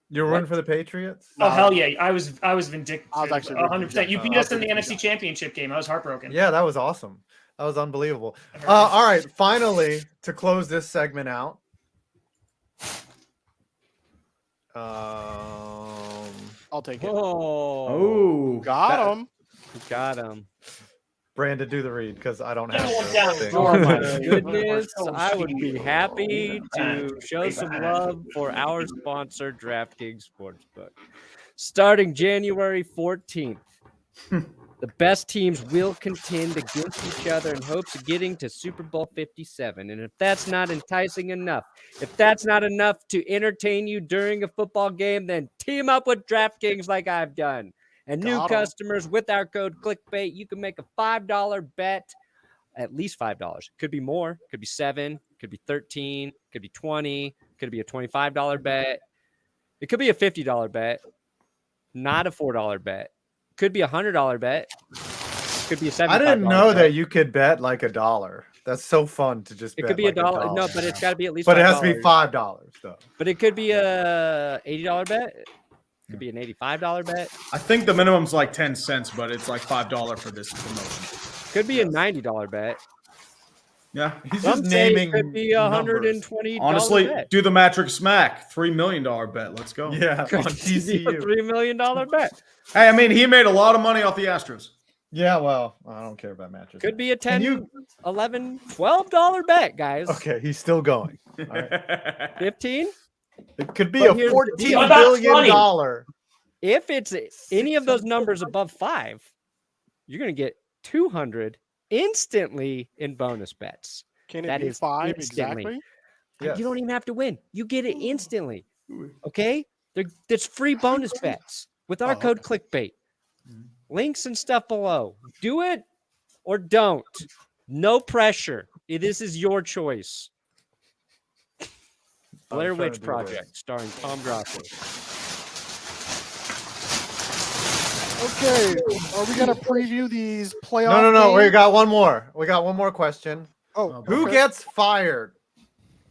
You're rooting for the Patriots? Oh hell yeah! I was vindictive. I was actually 100%. You rooting beat for us in the the NFC Championship game. I was heartbroken. Yeah, that was awesome. That was unbelievable. All right. Finally, to close this segment out. I'll take it. Oh, Got him. got him. Brandon, do the read because I don't Get have one the down. thing. Oh my Oh, goodness. oh, I would be shit. happy to show some love for our sponsor, DraftKings Sportsbook. Starting January 14th, the best teams will contend against each other in hopes of getting to Super Bowl 57. And if that's not enticing enough, if that's not enough to entertain you during a football game, then team up with DraftKings like I've done. And new Got 'em. customers with our code ClickBait, you can make a $5 bet, at least $5. Could be more, could be 7, could be 13, could be 20, could be a $25 bet. It could be a $50 bet, not a $4 bet. Could be a $100 bet. Could be a $75 I didn't know bet. that you could bet like $1. That's so fun to just. It bet could be like $1. No, but it's got to be at least. But it has to be $5. $5 though. But it could be a $80 bet. It could be an $85 bet. I think the minimum's like 10 cents, but it's like $5 for this promotion. Could be a $90 bet. Yeah. He's Some just say it naming. could be a numbers. $120 Honestly, bet. do the Matrix Smack. $3 million bet. Let's go. Yeah, on Could be a TCU. $3 million bet. Hey, I mean, he made a lot of money off the Astros. Yeah, well, I don't care about matches. Could be a Can 10, you- 11, $12 bet, guys. Okay, he's still going. All right. 15? It could be But a here's the $14 deal. What about billion 20? dollar. If it's any of those numbers above 5, you're going to get 200 instantly in bonus bets. Can it That be is 5 instantly. exactly? Yes. You don't even have to win. You get it instantly. Okay? That's free bonus bets with our code Clickbait. Links and stuff below. Do it or don't. No pressure. This is your choice. Blair trying to Witch do Project, starring Tom Grosso. Okay, are we gonna preview these playoff? No. We games? got one more. We got one more question. Oh, Who okay. gets fired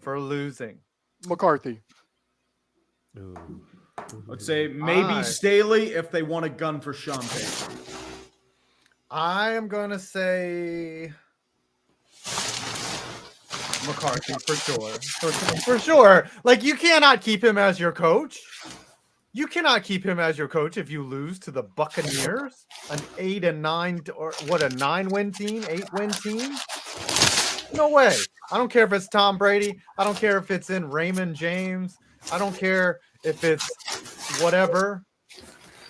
for losing? McCarthy? Let's say maybe I- Staley if they want a gun for Sean Payton. I am gonna say McCarthy for sure. For sure. Like, you cannot keep him as your coach. You cannot keep him as your coach if you lose to the Buccaneers, an 8-9 or what, a 9-win team, 8-win team. No way. I don't care if it's Tom Brady. I don't care if it's in Raymond James. I don't care if it's whatever.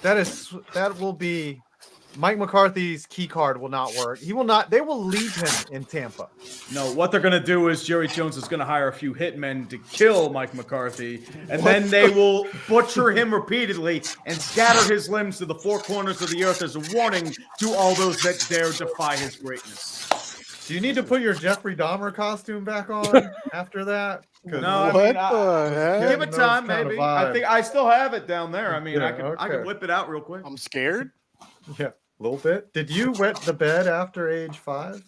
That will be Mike McCarthy's key card will not work. He will not. They will leave him in Tampa. No, what they're going to do is Jerry Jones is going to hire a few hitmen to kill Mike McCarthy, and then they will butcher him repeatedly and scatter his limbs to the four corners of the earth as a warning to all those that dare defy his greatness. Do you need to put your Jeffrey Dahmer costume back on after that? 'Cause No, I What mean, the heck? give it those time, kind of maybe. I vibes. think I still have it down there. I mean, Yeah, I can okay. whip it out real quick. I'm scared. Yeah, a little bit. Did you wet the bed after age 5?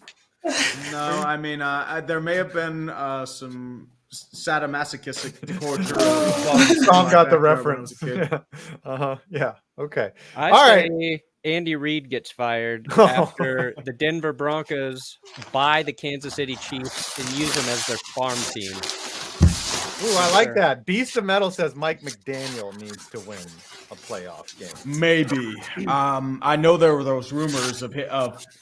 No, I mean, there may have been some sadomasochistic torture. Tom got the When I was reference. a kid. Yeah. Yeah. Okay. I All say Andy Reid gets fired after the Denver Broncos buy the Kansas City Chiefs and use them as their farm team. Ooh, I like that. Beast of Metal says Mike McDaniel needs to win a playoff game. Maybe. I know there were those rumors of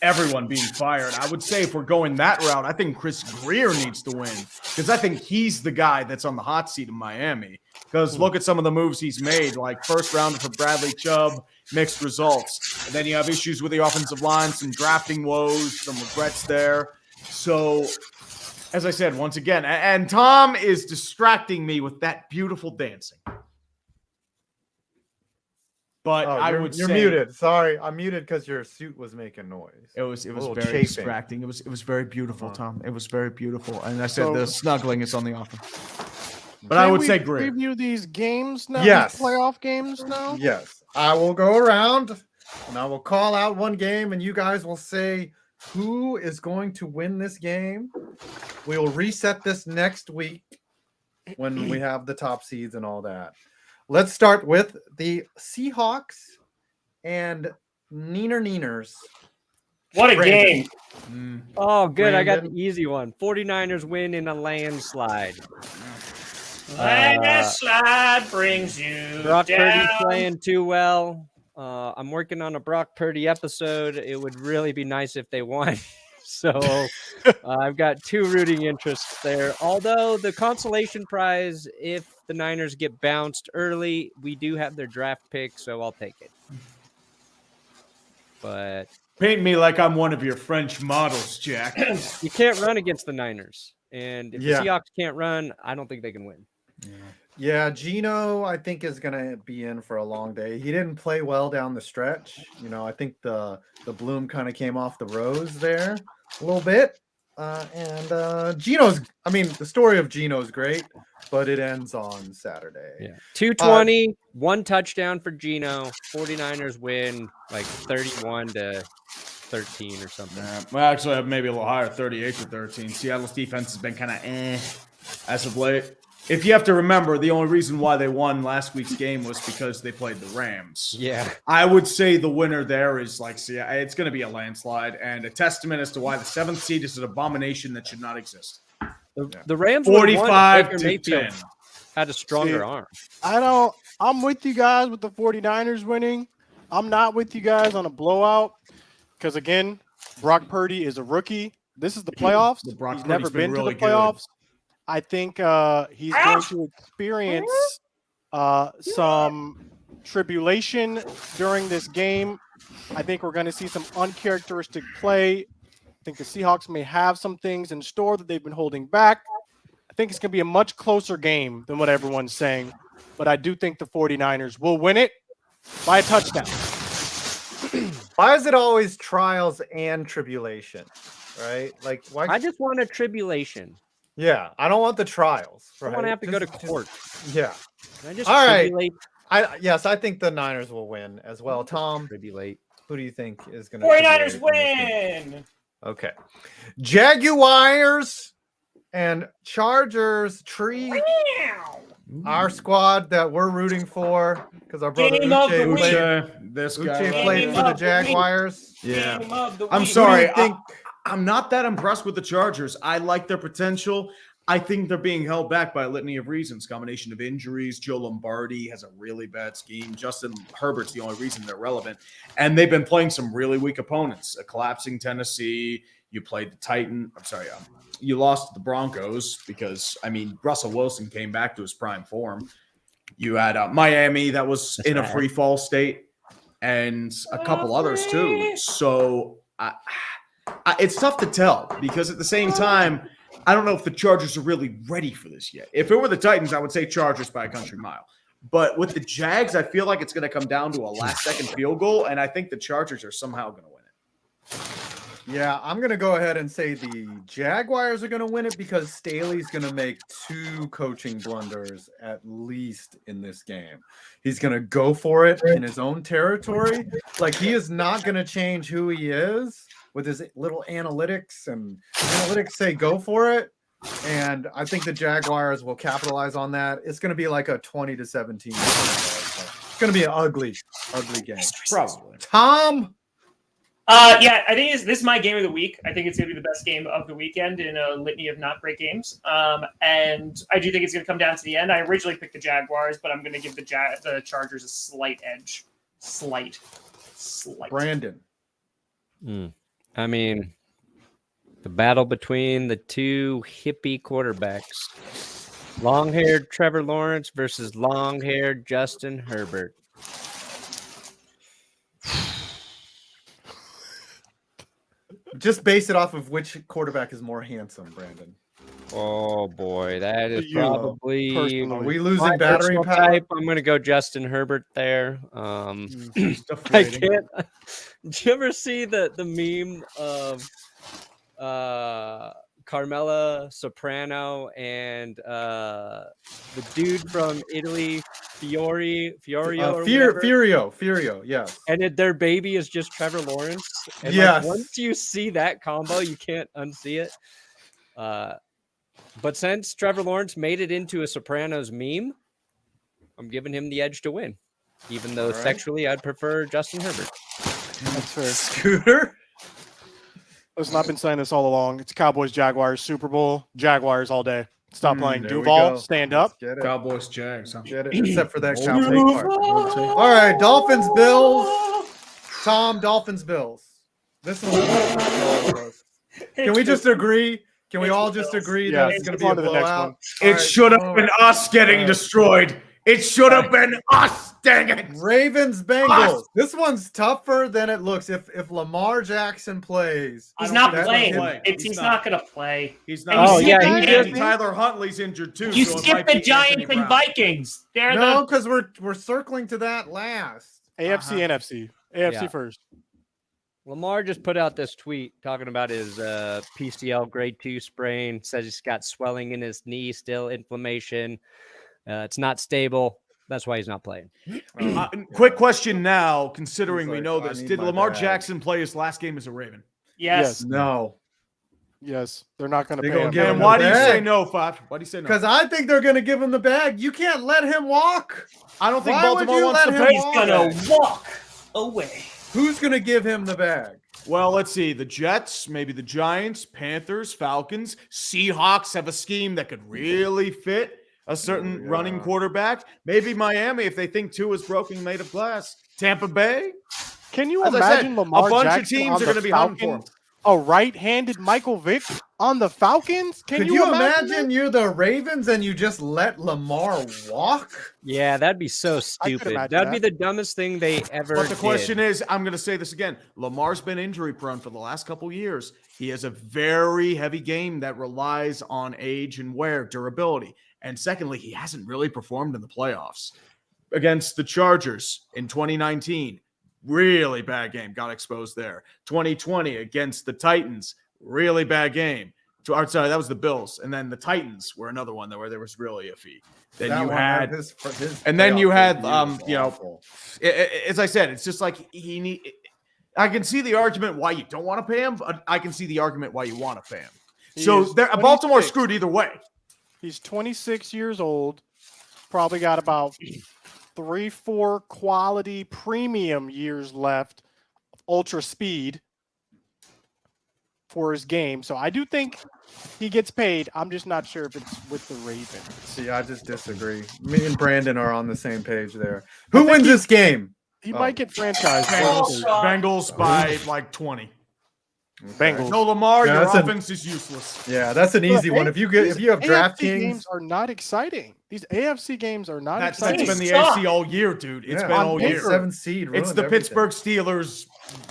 everyone being fired. I would say if we're going that route, I think Chris Greer needs to win because I think he's the guy that's on the hot seat in Miami. Because look at some of the moves he's made, like first rounder for Bradley Chubb, mixed results. And then you have issues with the offensive line, some drafting woes, some regrets there. So, as I said, once again, and Tom is distracting me with that beautiful dancing. But I would you're say muted. Sorry, I'm muted because your suit was making noise. it was little very chafing. distracting. It was very beautiful, Tom. It was very beautiful. And I said So- the snuggling is on the offer. But I Can would we say Greer. preview these games now. Yes. These playoff games now. Yes, I will go around and I will call out one game, and you guys will say who is going to win this game. We will reset this next week when we have the top seeds and all that. Let's start with the Seahawks and Neeners. What a Brandon. game. Oh, good. I got the Brandon? easy one. 49ers win in a landslide. Landslide brings you Brock down. Purdy playing too well. I'm working on a Brock Purdy episode. It would really be nice if they won. So I've got 2 rooting interests there. Although the consolation prize, if the Niners get bounced early, we do have their draft pick, so I'll take it. But Paint me like I'm one of your French models, Jack. you can't run against the Niners. And if Yeah. the Seahawks can't run, I don't think they can win. Yeah, Geno, I think, is going to be in for a long day. He didn't play well down the stretch. You know, I think the bloom kind of came off the rose there a little bit. And Geno's, I mean, the story of Geno is great, but it ends on Saturday. Yeah. 220, 1 touchdown for Geno. 49ers win like 31-13 or something. Well, actually, maybe a little higher, 38-13. Seattle's defense has been kind of as of late. If you have to remember, the only reason why they won last week's game was because they played the Rams. Yeah. I would say the winner there is it's going to be a landslide and a testament as to why the 7th seed is an abomination that should not exist. The Rams would've won if 45 Baker to Mayfield 10. had a stronger See, arm. I'm with you guys with the 49ers winning. I'm not with you guys on a blowout because, again, Brock Purdy is a rookie. This is the playoffs. Brock He's Purdy's never been been to really the good. playoffs. I think he's going to experience some tribulation during this game. I think we're going to see some uncharacteristic play. I think the Seahawks may have some things in store that they've been holding back. I think it's going to be a much closer game than what everyone's saying. but I do think the 49ers will win it by a touchdown. Why is it always trials and tribulation? Right? Like why? I just want a tribulation. Yeah, I don't want the trials. I Right? don't want to have to go to Just- court. yeah. Can I just All right. tribulate? Yes, I think the Niners will win as well. Tom, Tribulate. who do you think is going to 49ers win. Okay. Jaguars and Chargers tree our squad that we're rooting for because our brother Game of the Uche week. played, This Uche guy. played for the Jaguars. Yeah. Game of the I'm week. sorry. Who do you think? I'm not that impressed with the Chargers. I like their potential. I think they're being held back by a litany of reasons. Combination of injuries. Joe Lombardi has a really bad scheme. Justin Herbert's the only reason they're relevant. And they've been playing some really weak opponents. A collapsing Tennessee. You played the Titan. I'm sorry. You lost to the Broncos because, I mean, Russell Wilson came back to his prime form. You had Miami that was in a free fall state and a couple others too. So it's tough to tell because at the same time, I don't know if the Chargers are really ready for this yet. If it were the Titans, I would say Chargers by a country mile. But with the Jags, I feel like it's going to come down to a last-second field goal, and I think the Chargers are somehow going to win it. Yeah, I'm going to go ahead and say the Jaguars are going to win it because Staley's going to make 2 coaching blunders at least in this game. He's going to go for it in his own territory. Like, he is not going to change who he is with his little analytics, and analytics say go for it. And I think the Jaguars will capitalize on that. It's going to be like a 20-17. It's going to be an ugly game. Probably. Tom? Yeah, I think this is my game of the week. I think it's going to be the best game of the weekend in a litany of not great games. And I do think it's going to come down to the end. I originally picked the Jaguars, but I'm going to give the Chargers a slight edge. Slight. Brandon. I mean, the battle between the 2 hippie quarterbacks. Long-haired Trevor Lawrence versus long-haired Justin Herbert. Just base it off of which quarterback is more handsome, Brandon. Oh boy, that is You, probably personally. Are we losing my battery personal power? type. I'm gonna go Justin Herbert there. I can't. Did you ever see the meme of Carmela Soprano and the dude from Italy, Fiorio or whatever? Furio, yes. And their baby is just Trevor Lawrence. And Yes. once you see that combo, you can't unsee it. But since Trevor Lawrence made it into a Sopranos meme, I'm giving him the edge to win. Even though All right. sexually, I'd prefer Justin Herbert. That's fair. Scooter? Listen, I've been saying this all along. It's Cowboys, Jaguars, Super Bowl, Jaguars all day. Stop playing. There we Duval, go. stand Let's up. Get it. Cowboys, Jags. Huh? Get it. Except for that Old cow take. take part. All right, Dolphins, Bills. Tom, Dolphins, Bills. This one. Can we just agree? Can we all just agree Yeah, that it's going to let's be a on to the next blowout? one. All It right, should have boom. been us getting All right. destroyed. It should have been us. Dang it. Ravens, Bengals. This one's tougher than it looks. If Lamar Jackson plays, He's not that- playing. play. He's not going to play. He's And not. you Oh, yeah, skip he the- did. Tyler Huntley's injured too. You so it skip might the be Giants Anthony and Brown. Vikings. They're No, the because we're circling to that last. AFC, NFC. AFC Yeah. first. Lamar just put out this tweet talking about his PCL grade 2 sprain. Says he's got swelling in his knee, still inflammation. It's not stable. That's why he's not playing. Quick question now, considering He's we like, know "I this. need Did my Lamar bag." Jackson play his last game as a Raven? yes. No, Yes, they're not going to They pay gonna him. give him And the why do you bag. say no, Faf? Why do you say no? because I think they're going to give him the bag. You can't let him walk. I don't think Why would Baltimore you wants to let him pay. He's walk? going to walk away. Who's going to give him the bag? Well, let's see. The Jets, maybe the Giants, Panthers, Falcons, Seahawks have a scheme that could really fit a certain Yeah. running quarterback. Maybe Miami, if they think Tua is broken, made of glass. Tampa Bay. Can you As I imagine said, Lamar a bunch Jackson of teams on are the going to be hunting for him. Falcons a right-handed Michael Vick on the Falcons? Could you imagine you're the Ravens and you just let Lamar walk? Yeah, that'd be so I could stupid. imagine That'd be that. the dumbest thing they ever But the did. question is, I'm going to say this again. Lamar's been injury prone for the last couple years. He has a very heavy game that relies on age and wear, durability. And secondly, he hasn't really performed in the playoffs. Against the Chargers in 2019, really bad game, got exposed there. 2020 against the Titans, really bad game. Sorry, that was the Bills. And then the Titans were another one where there was really iffy. Then That you one, had his and then you playoff had, debut was you know, awful. as I said, it's just like I can see the argument why you don't want to pay him, but I can see the argument why you want to pay him. He So is Baltimore 26. screwed either way. He's 26 years old, probably got about 3-4 quality premium years left, ultra speed for his game. So I do think he gets paid. I'm just not sure if it's with the Ravens. See, I just disagree. Me and Brandon are on the same page there. Who wins this game? He might get franchised. Bengals by like 20. Bengals. No, Lamar, Yeah, your that's offense is useless. Yeah, that's an easy one. If you have These AFC DraftKings, games are not exciting. These AFC games are not That's exciting. been the Suck. AC all year, dude. It's yeah, been all paper. year. 7 seed. It's ruined the everything. Pittsburgh Steelers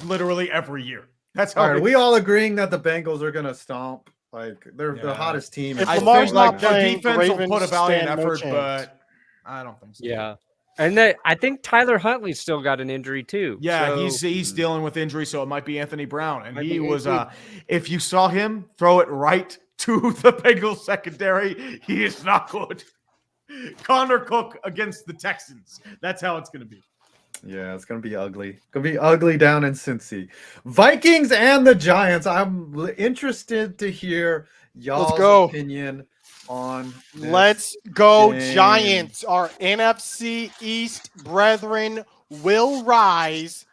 literally every year. That's how All right, it- we all agreeing that the Bengals are gonna stomp. Like they're the Yeah. hottest team. If I Lamar's think like not their playing, the defense will Ravens put a valiant stand no effort, chance. but I don't think so. Yeah. And I think Tyler Huntley's still got an injury too. Yeah, So- he's dealing with injury, so it might be Anthony Brown. And Might he be was AC. if you saw him throw it right to the Bengals secondary, he is not good. Connor Cook against the Texans. That's how it's gonna be. Yeah, it's gonna be ugly. Gonna be ugly down in Cincy. Vikings and the Giants. I'm interested to hear y'all's go. opinion on. This. Let's go, game. Giants. Our NFC East brethren will rise.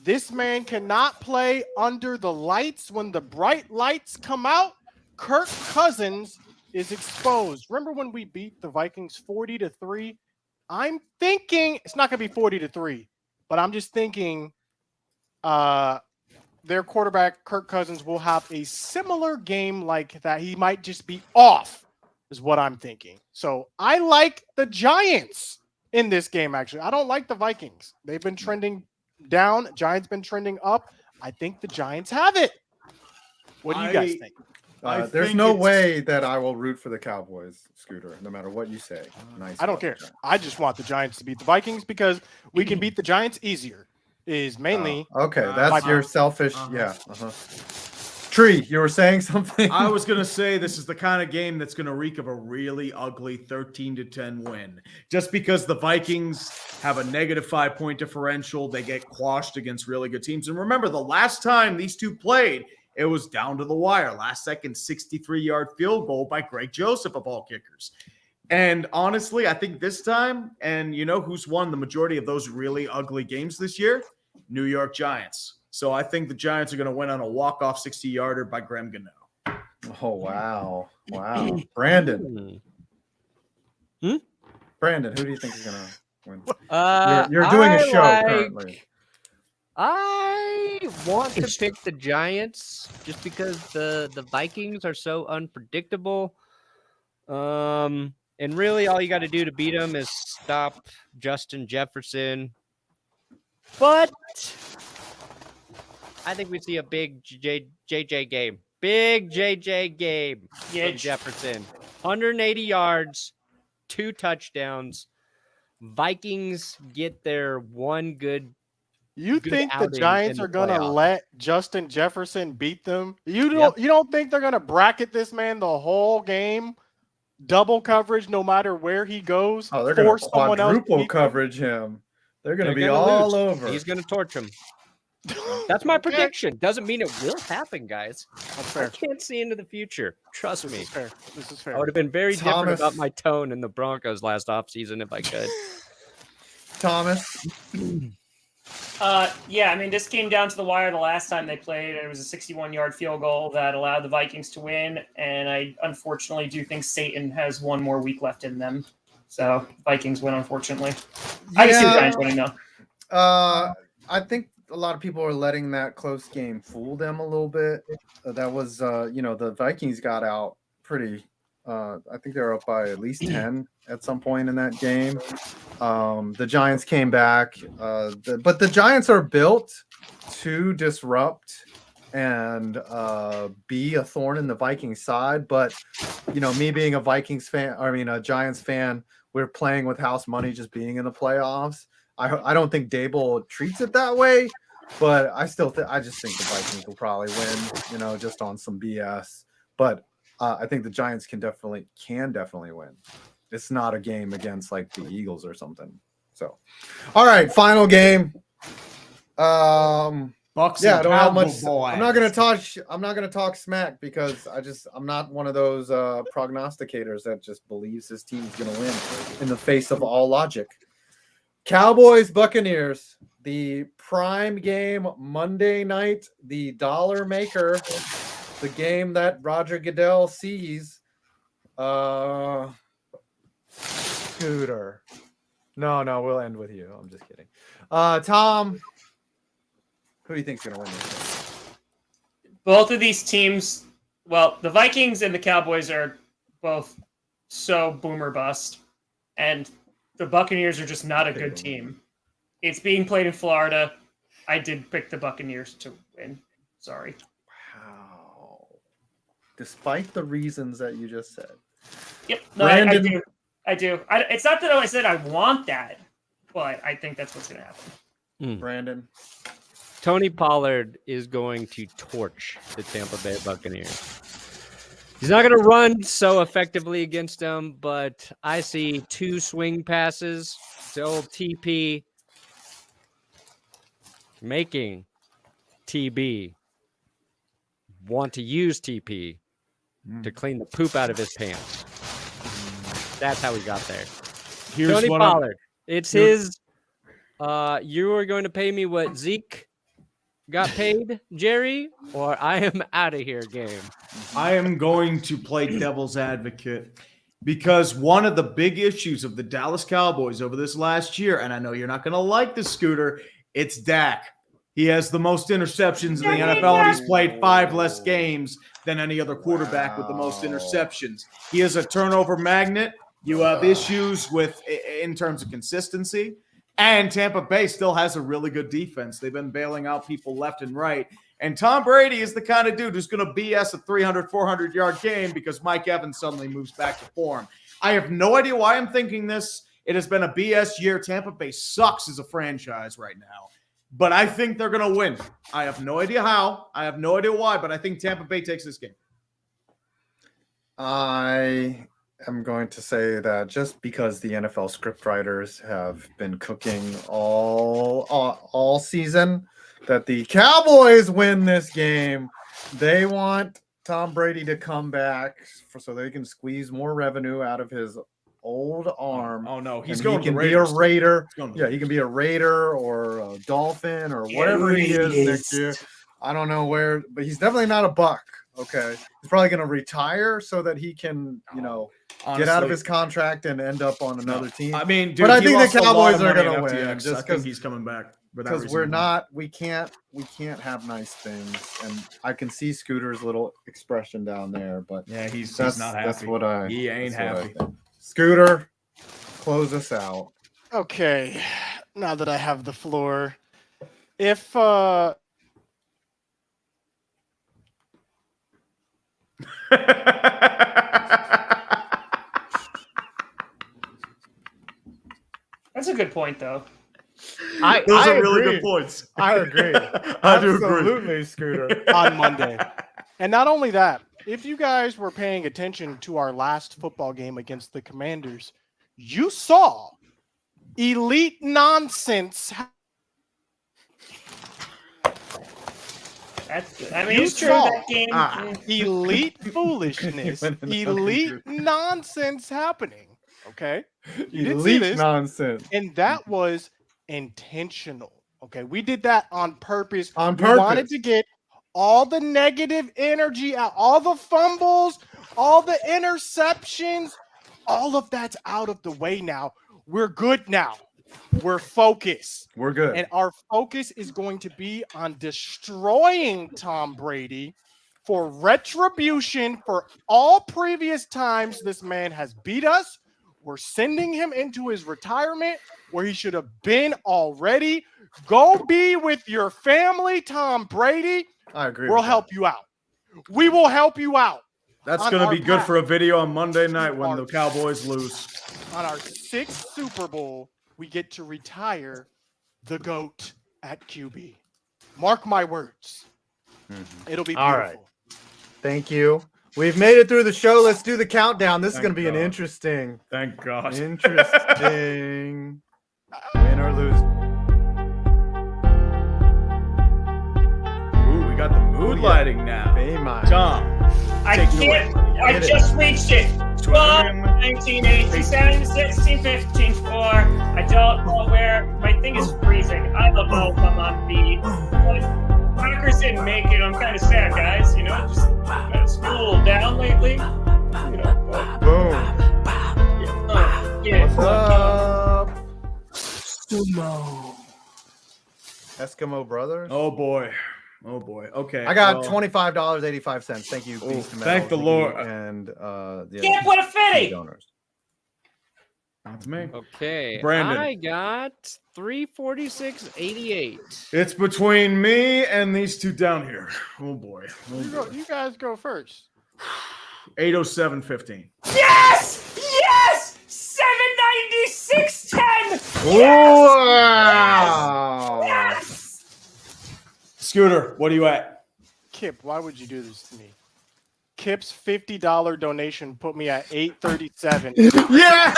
This man cannot play under the lights. When the bright lights come out, Kirk Cousins is exposed. Remember when we beat the Vikings 40-3? I'm thinking it's not going to be 40-3, but I'm just thinking their quarterback, Kirk Cousins, will have a similar game like that. He might just be off, is what I'm thinking. So I like the Giants in this game, actually. I don't like the Vikings. They've been trending down. Giants been trending up. I think the Giants have it. What do you guys think? There's think no it's- way that I will root for the Cowboys, Scooter, no matter what you say. Nice. I don't care. I just want the Giants to beat the Vikings because we can beat the Giants easier. Is mainly Okay, that's my- your selfish. Yeah. Tree, you were saying something? I was going to say this is the kind of game that's going to reek of a really ugly 13-10 win. Just because the Vikings have a negative 5-point differential, they get quashed against really good teams. And remember, the last time these two played, it was down to the wire. Last second 63-yard field goal by Greg Joseph of all kickers. And honestly, I think this time, and you know who's won the majority of those really ugly games this year? New York Giants. So I think the Giants are going to win on a walk-off 60-yarder by Graham Gano. Oh wow, wow, Brandon. Brandon, who do you think is gonna win? You're doing a show currently. I want to pick the Giants just because the Vikings are so unpredictable. And really, all you got to do to beat them is stop Justin Jefferson. But I think we see a big JJ game. Big JJ game from Jefferson. 180 yards, 2 touchdowns. Vikings get their one good. You good think the outing Giants in are the gonna playoffs. let Justin Jefferson beat them? You Yep. don't think they're gonna bracket this man the whole game, double coverage no matter where he goes? Oh, they're gonna force someone else to quadruple beat them? coverage him. They're gonna They're be gonna all lose. over. He's going to torch him. That's my prediction. Doesn't mean it will happen, guys. That's I fair. can't see into the future. Trust This me. is fair. This is I fair. would have been very different Thomas. about my tone in the Broncos last offseason if I could. Thomas. Yeah, I mean, this came down to the wire the last time they played. It was a 61-yard field goal that allowed the Vikings to win, and I unfortunately do think Satan has one more week left in them. So Vikings win, unfortunately. I can see the Giants winning, though. I think a lot of people are letting that close game fool them a little bit. That was, the Vikings got out pretty. I think they were up by at least 10 at some point in that game. The Giants came back, but the Giants are built to disrupt and be a thorn in the Vikings side. But me being a Vikings fan, a Giants fan, we're playing with house money, just being in the playoffs. I don't think Dable treats it that way, but I still I just think the Vikings will probably win, just on some BS. But I think the Giants can definitely win. It's not a game against like the Eagles or something. So, all right, final game. Bucks. Yeah, I don't have much. Boys. I'm not gonna talk smack because I'm not one of those prognosticators that just believes his team's gonna win in the face of all logic. Cowboys Buccaneers, the prime game Monday night, the dollar maker, the game that Roger Goodell sees. Scooter. No, we'll end with you. I'm just kidding. Tom, who do you think's gonna win this game? Both of these teams, well, the Vikings and the Cowboys are both so boomer bust, and the Buccaneers are just not a good team. It's being played in Florida. I did pick the Buccaneers to win. Sorry. Wow. Despite the reasons that you just said. Yep. No, I do. It's not that I said I want that, but I think that's what's going to happen. Brandon. Tony Pollard is going to torch the Tampa Bay Buccaneers. He's not going to run so effectively against them, but I see 2 swing passes to old TP, making TB want to use TP to clean the poop out of his pants. That's how we got there. Tony Pollard. It's his. You are going to pay me what Zeke got paid, Jerry, or I am out of here game. I am going to play devil's advocate because one of the big issues of the Dallas Cowboys over this last year, and I know you're not going to like this, Scooter, it's Dak. He has the most interceptions in the NFL, and he's played 5 less games than any other quarterback with the most interceptions. He is a turnover magnet. You have issues in terms of consistency. And Tampa Bay still has a really good defense. They've been bailing out people left and right. And Tom Brady is the kind of dude who's going to BS a 300, 400-yard game because Mike Evans suddenly moves back to form. I have no idea why I'm thinking this. It has been a BS year. Tampa Bay sucks as a franchise right now. But I think they're going to win. I have no idea how. I have no idea why, but I think Tampa Bay takes this game. I am going to say that just because the NFL scriptwriters have been cooking all season, that the Cowboys win this game. They want Tom Brady to come back so they can squeeze more revenue out of his old arm. Oh no, he can be a Raider. Yeah, he can be a Raider or a Dolphin or whatever he is next year. I don't know where, but he's definitely not a Buck. Okay, he's probably going to retire so that he can, honestly, get out of his contract and end up on another team. I mean, dude, but I think the Cowboys are going to win just because he's coming back. Because we can't have nice things, and I can see Scooter's little expression down there. But yeah, he's not happy. He ain't happy. Scooter, close us out. Okay, now that I have the floor, if That's a good point, though. Those are really good points. I agree. I do Absolutely, agree. Scooter. on Monday. And not only that, if you guys were paying attention to our last football game against the Commanders, you saw elite nonsense. It's true. That game. Elite foolishness, elite nonsense happening. Okay, you didn't see this nonsense, and that was intentional. Okay, we did that on purpose. We wanted to get all the negative energy out, all the fumbles, all the interceptions, all of that's out of the way now. We're good now. we're focused. We're good. And our focus is going to be on destroying Tom Brady for retribution for all previous times this man has beat us. We're sending him into his retirement where he should have been already. Go be with your family, Tom Brady. I agree. We'll help you out. We will help you out. That's on going to our be good path for a video on Monday night when our- the Cowboys lose. On our 6th Super Bowl, we get to retire the GOAT at QB. Mark my words. It'll be beautiful. All right. Thank you. We've made it through the show. Let's do the countdown. This is Thank going to be an God. interesting, Thank God. interesting win or lose. Ooh, we got the mood lighting now. Hey, my. Tom. I Take it can't. away. I Hit it. just reached it. 12, 19, 18, 17, 16, 15, 4. I don't know where. My thing is freezing. I don't know if I'm on beat. But Packers didn't make it. I'm kind of sad, guys. You know, just got school down lately. You know, but, Boom. yeah. What's up? Sumo. Eskimo Brothers. Oh, boy. Oh, boy. Okay. I got well, $25.85. Thank you, Beast thank Metal, the Lord. and the Can't put a other fitty. donors. That's me. Okay. Brandon. I got 346.88. It's between me and these two down here. Oh, boy. Oh, boy. You guys go first. 807.15. Yes! Yes! 796.10. Wow. Yes! Scooter, what are you at? Kip, why would you do this to me? Kip's $50 donation put me at 837. Yeah.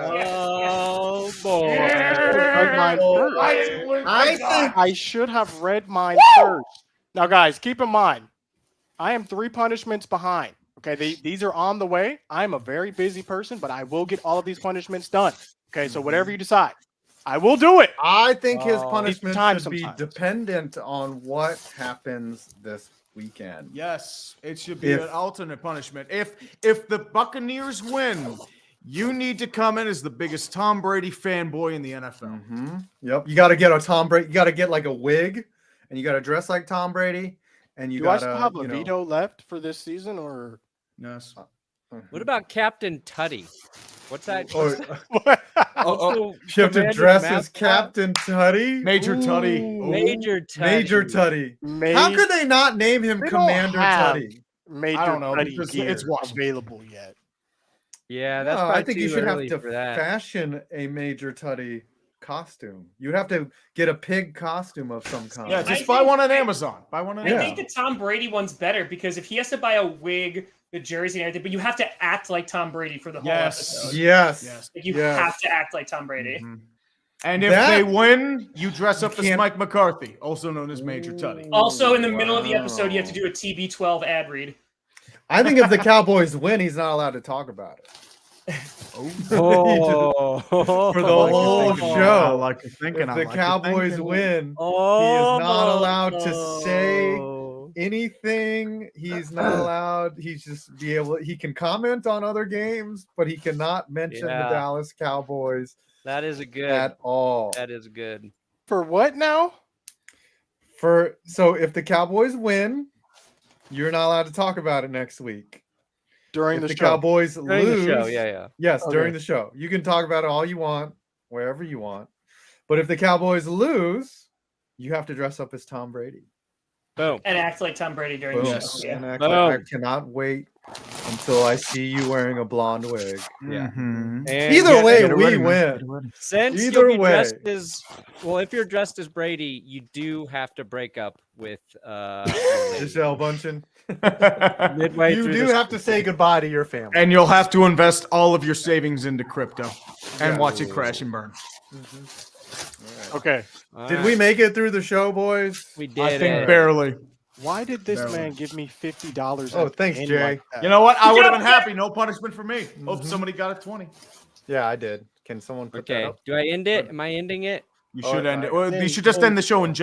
Oh boy. Read mine first. I think I should have read mine first. Now, guys, keep in mind, I am 3 punishments behind. Okay, these are on the way. I'm a very busy person, but I will get all of these punishments done. Okay, so whatever you decide, I will do it. I think his Oh. punishment Time should be sometimes. dependent on what happens this weekend. Yes, it should be If- an alternate punishment. If the Buccaneers win, you need to come in as the biggest Tom Brady fanboy in the NFL. Mm-hmm. Yep. You got to get a Tom Brady. You got to get like a wig, and you got to dress like Tom Brady. And you Do I got still to have a veto left for this season, or Yes. What about Captain Tutty? What's that? Or, Also, you have to Commander's dress as mascot? Captain Tutty. Major Tutty. Ooh. Major Tutty. Major Tutty. How could they not name him They don't Commander have- Tutty? Major I don't know, Buddy because gear it's Washington. available yet? Yeah, that's No, probably I think too you should have early to for that. fashion a Major Tutty costume. You'd have to get a pig costume of some kind. Yeah, I just buy think- one on Amazon. Buy one on I Yeah. Amazon. think the Tom Brady one's better because if he has to buy a wig, the jersey, and everything, but you have to act like Tom Brady for the whole Yes. episode. Yes. Yes. Like you Yes. have to act like Tom Brady. Mhm. And if That- they win, you dress up as can't- Mike McCarthy, also known as Major Tutty. Also, in the middle of the episode, you have to Wow. do a TB12 ad read. I think if the Cowboys win, he's not allowed to talk about it. Oh, For the I like your whole thinking. show. I like your thinking. If I the like your Cowboys thinking. win, Oh, not allowed to say anything. He's not allowed. He's just be able. He can comment on other games, but he cannot mention Yeah. the Dallas Cowboys That is a good. at all. That is good. For what now? So if the Cowboys win, you're not allowed to talk about it next week. During If the the show. Cowboys During lose, the show, yeah. yes, Okay. during the show, you can talk about it all you want, wherever you want. But if the Cowboys lose, you have to dress up as Tom Brady. Boom. And act like Tom Brady during Boom. the Yes. show. Yeah. And I Boom. cannot wait until I see you wearing a blonde wig. Yeah. Mhm. And Either yeah, way, Get it we ready, man. win. Get it ready. since either you'll be dressed way. as well, if you're dressed as Brady, you do have to break up with Giselle Bundchen. midway You through do the have to say goodbye to your family. And you'll have to invest all of your savings into crypto and Yeah. watch it crash and burn. Okay. Did we make it through the show, boys? We I did think it. barely. Why did this Barely. man give me $50? Oh, at the thanks, end Jay. like that? You know what? I would have been Yeah. happy. No punishment for me. Hope Mhm. somebody got a 20. Yeah, I did. Can someone put that Okay. up? Do I end it? Am I ending it? You Oh, should end I- it. Well, you should just end the show in general.